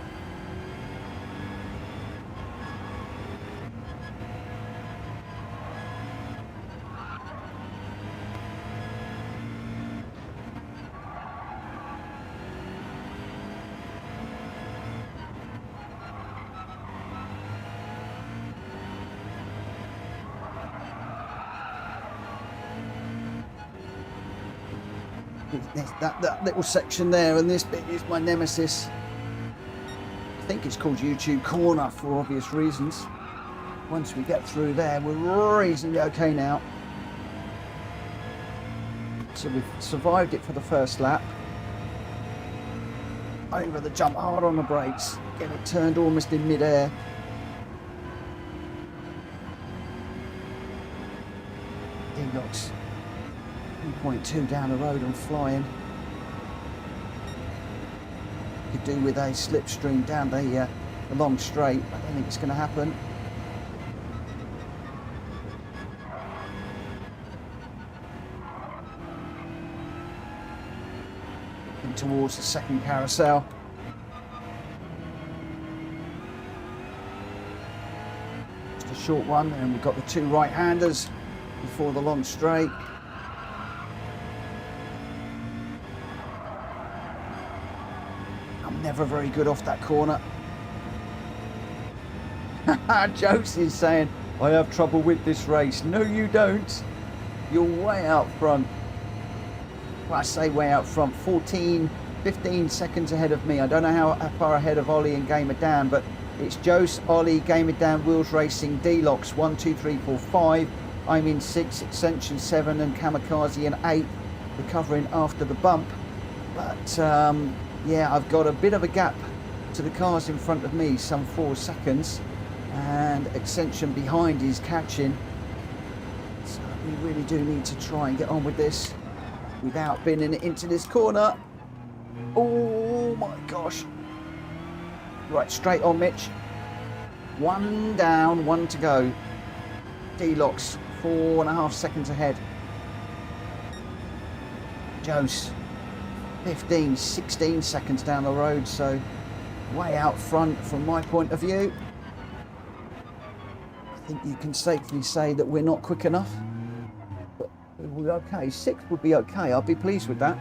That little section there, and this bit is my nemesis. I think it's called YouTube Corner for obvious reasons. Once we get through there, we're reasonably okay now. So we've survived it for the first lap. Over the jump, hard on the brakes, get it turned almost in mid-air. D-Locks 1.2 down the road and flying. Could do with a slipstream down the long straight. I don't think it's going to happen. And towards the second carousel. Just a short one, and we've got the two right-handers before the long straight. Never very good off that corner. Josie's saying, I have trouble with this race. No, you don't. You're way out front. Well, I say way out front. 15 seconds ahead of me. I don't know how far ahead of Ollie and Gamer Dan, but it's Jose, Ollie, Gamer Dan, Wheels Racing, D-Locks 1, 2, 3, 4, 5. I'm in 6, Ascension 7, and Kamikaze in 8, recovering after the bump. But yeah, I've got a bit of a gap to the cars in front of me, some 4 seconds, and Ascension behind is catching. So we really do need to try and get on with this without binning it into this corner. Oh my gosh. Right, straight on, Mitch. 1 down, 1 to go. D-Locks 4.5 seconds ahead. Jose 15, 16 seconds down the road, so way out front from my point of view. I think you can safely say that we're not quick enough, but we're okay. 6th would be okay, I'll be pleased with that.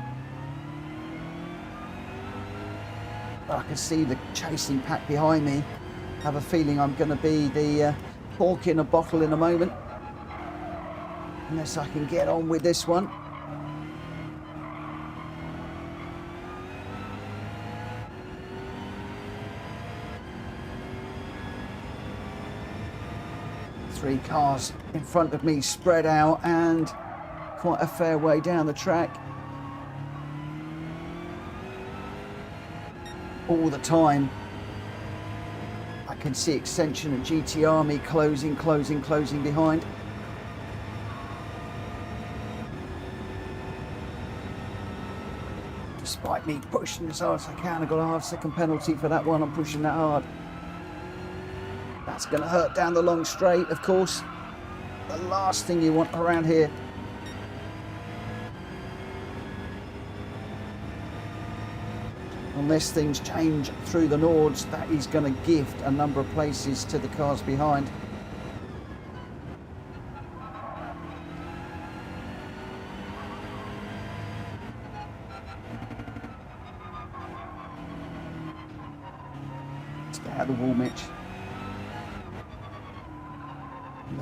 But I can see the chasing pack behind me. Have a feeling I'm going to be the cork in a bottle in a moment, unless I can get on with this one. Three cars in front of me spread out and quite a fair way down the track. All the time I can see Ascension and GT Army closing behind. Despite me pushing as hard as I can, I got a half-second penalty for that one. I'm pushing that hard. That's going to hurt down the long straight, of course. The last thing you want around here. Unless things change through the Nords, that is going to gift a number of places to the cars behind. Let's get out of the wall, Mitch.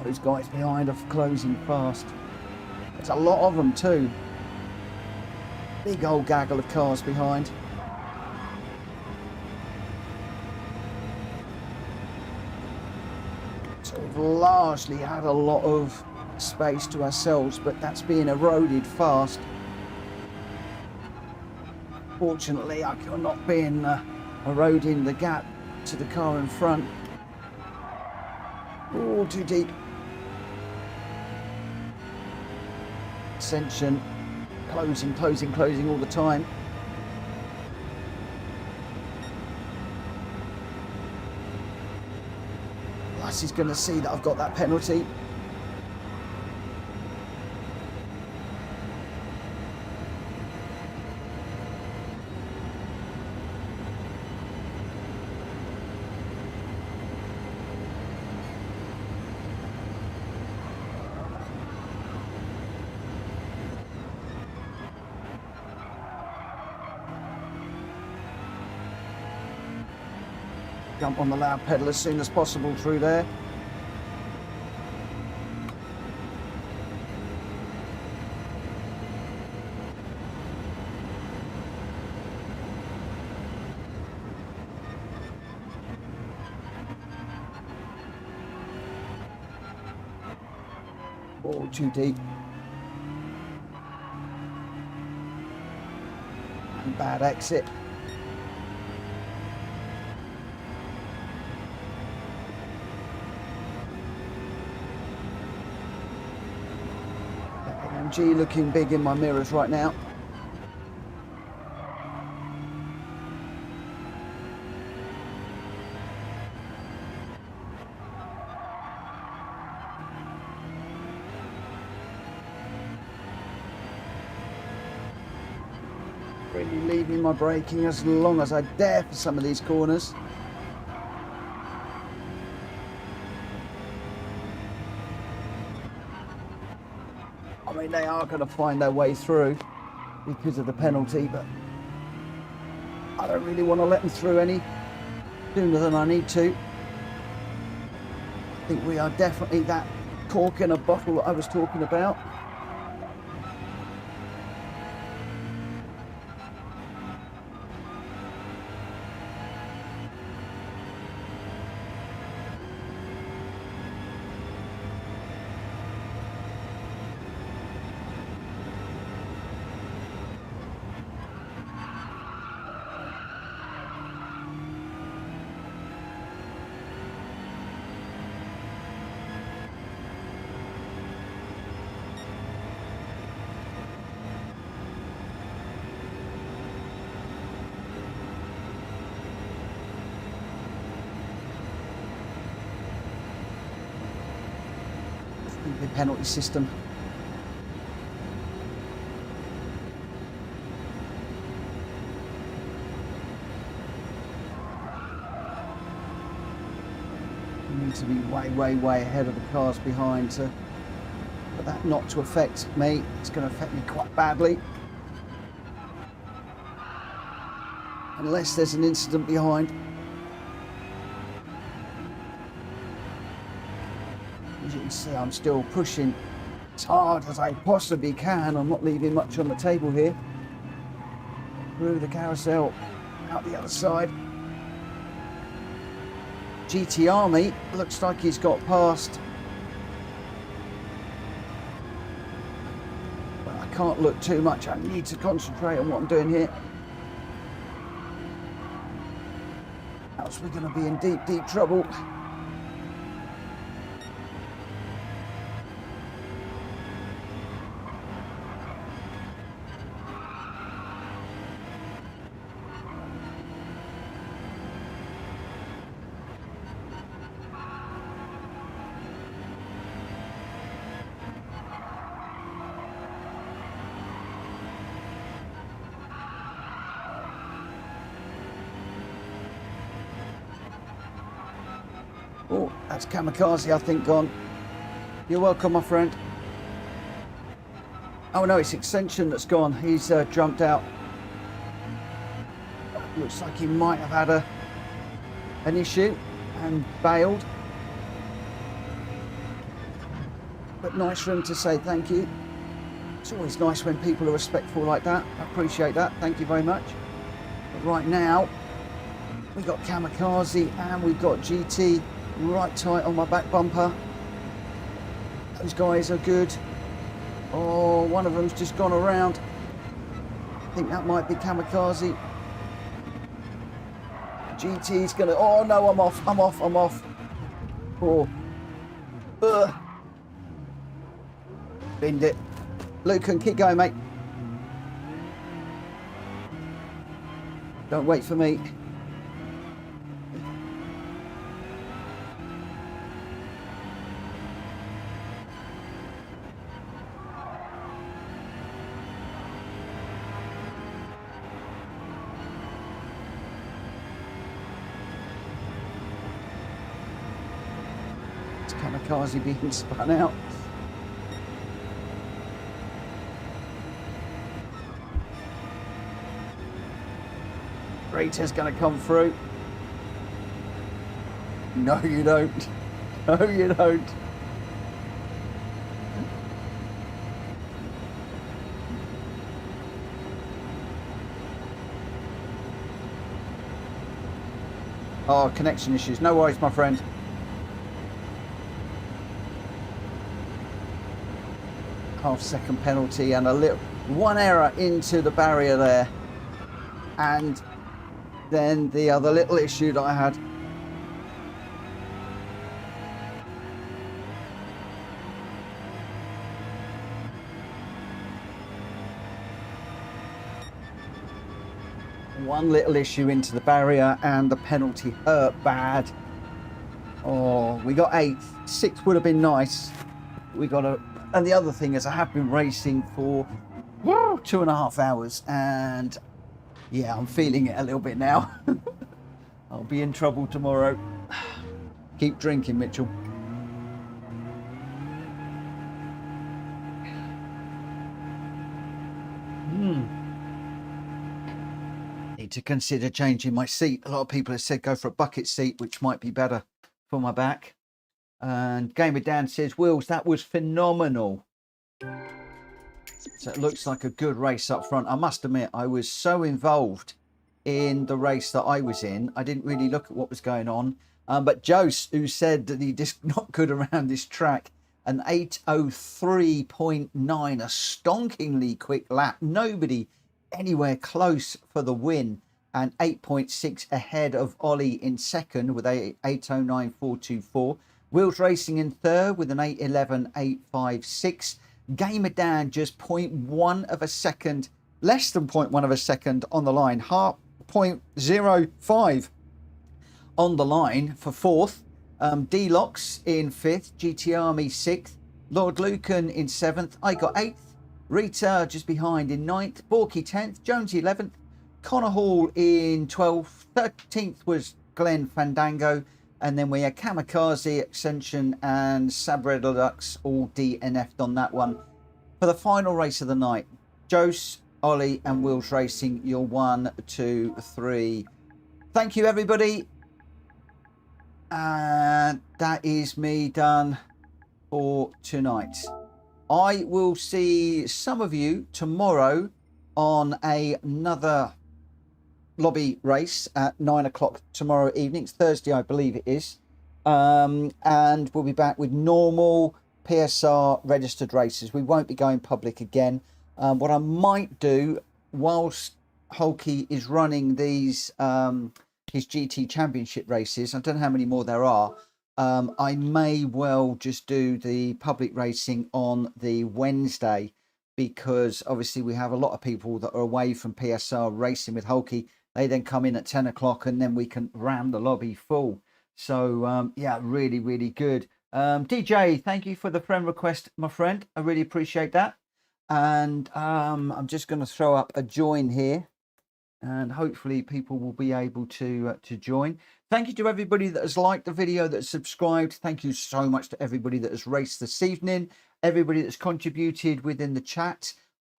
Those guys behind are closing fast. There's a lot of them too. Big old gaggle of cars behind. So we've largely had a lot of space to ourselves, but that's being eroded fast. Fortunately, I'm not being eroding the gap to the car in front. Oh, too deep. Ascension, closing all the time. Lassie's going to see that I've got that penalty. Jump on the loud pedal as soon as possible through there. Oh, too deep. And bad exit. AMG looking big in my mirrors right now. Really leaving my braking as long as I dare for some of these corners. I mean, they are going to find their way through because of the penalty, but I don't really want to let them through any sooner than I need to. I think we are definitely that cork in a bottle that I was talking about. The penalty system. You need to be way ahead of the cars behind to, for that not to affect me. It's going to affect me quite badly. Unless there's an incident behind. As you can see, I'm still pushing as hard as I possibly can. I'm not leaving much on the table here. Through the carousel, out the other side. GT Army looks like he's got past. But I can't look too much. I need to concentrate on what I'm doing here. Else we're going to be in deep trouble. Oh, that's Kamikaze, I think, gone. You're welcome, my friend. Oh no, it's Extension that's gone. He's jumped out. Looks like he might have had an issue and bailed. But nice for him to say thank you. It's always nice when people are respectful like that. I appreciate that. Thank you very much. But right now, we've got Kamikaze and we've got GT right tight on my back bumper. Those guys are good. Oh, one of them's just gone around. I think that might be Kamikaze. GT's gonna, oh no, I'm off. Oh. Binned it. Lucan, keep going, mate. Don't wait for me. It's Kamikaze being spun out. Rita's going to come through. No, you don't. No, you don't. Oh, connection issues. No worries, my friend. Half-second penalty and a little one error into the barrier there. And then the other little issue that I had. One little issue into the barrier and the penalty hurt bad. Oh, we got 8th. 6th would have been nice. We got a, and the other thing is I have been racing for 2.5 hours and yeah, I'm feeling it a little bit now. I'll be in trouble tomorrow. Keep drinking, Mitchell. Need to consider changing my seat. A lot of people have said go for a bucket seat, which might be better for my back. And Gamer Dan says, Wills, that was phenomenal. So it looks like a good race up front. I must admit, I was so involved in the race that I was in. I didn't really look at what was going on. But Jose, who said that he just not good around this track, an 8:03.9, a stonkingly quick lap. Nobody anywhere close for the win. And 8.6 ahead of Ollie in second with a 8:09.424. Wills Racing in third with an 8:11.856. Gamer Dan just 0.1 of a second, less than 0.1 of a second on the line. 0.05 on the line for fourth. D-Locks in fifth. GT Army sixth. Lord Lucan in seventh. I got eighth. Rita just behind in ninth. Borky 10th. Jonesy 11th. Connor Hall in 12th. 13th was Glenn Fandango. And then we had Kamikaze, Ascension and Sabre Deluxe all DNF'd on that one. For the final race of the night, Jose, Ollie and Wills Racing, your 1, 2, 3. Thank you, everybody. And that is me done for tonight. I will see some of you tomorrow on another lobby race at 9 o'clock tomorrow evening. It's Thursday, I believe it is. And we'll be back with normal PSR registered races. We won't be going public again. What I might do whilst Hulky is running these his GT championship races, I don't know how many more there are, I may well just do the public racing on the Wednesday, because obviously we have a lot of people that are away from PSR racing with Hulky. They then come in at 10 o'clock and then we can ram the lobby full. So, yeah, really, really good. DJ, thank you for the friend request, my friend. I really appreciate that. And I'm just going to throw up a join here. And hopefully people will be able to join. Thank you to everybody that has liked the video, that has subscribed. Thank you so much to everybody that has raced this evening. Everybody that's contributed within the chat.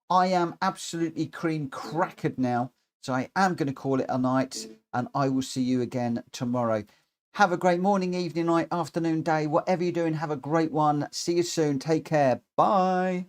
I am absolutely cream crackered now. So I am going to call it a night, and I will see you again tomorrow. Have a great morning, evening, night, afternoon, day, whatever you're doing. Have a great one. See you soon. Take care. Bye.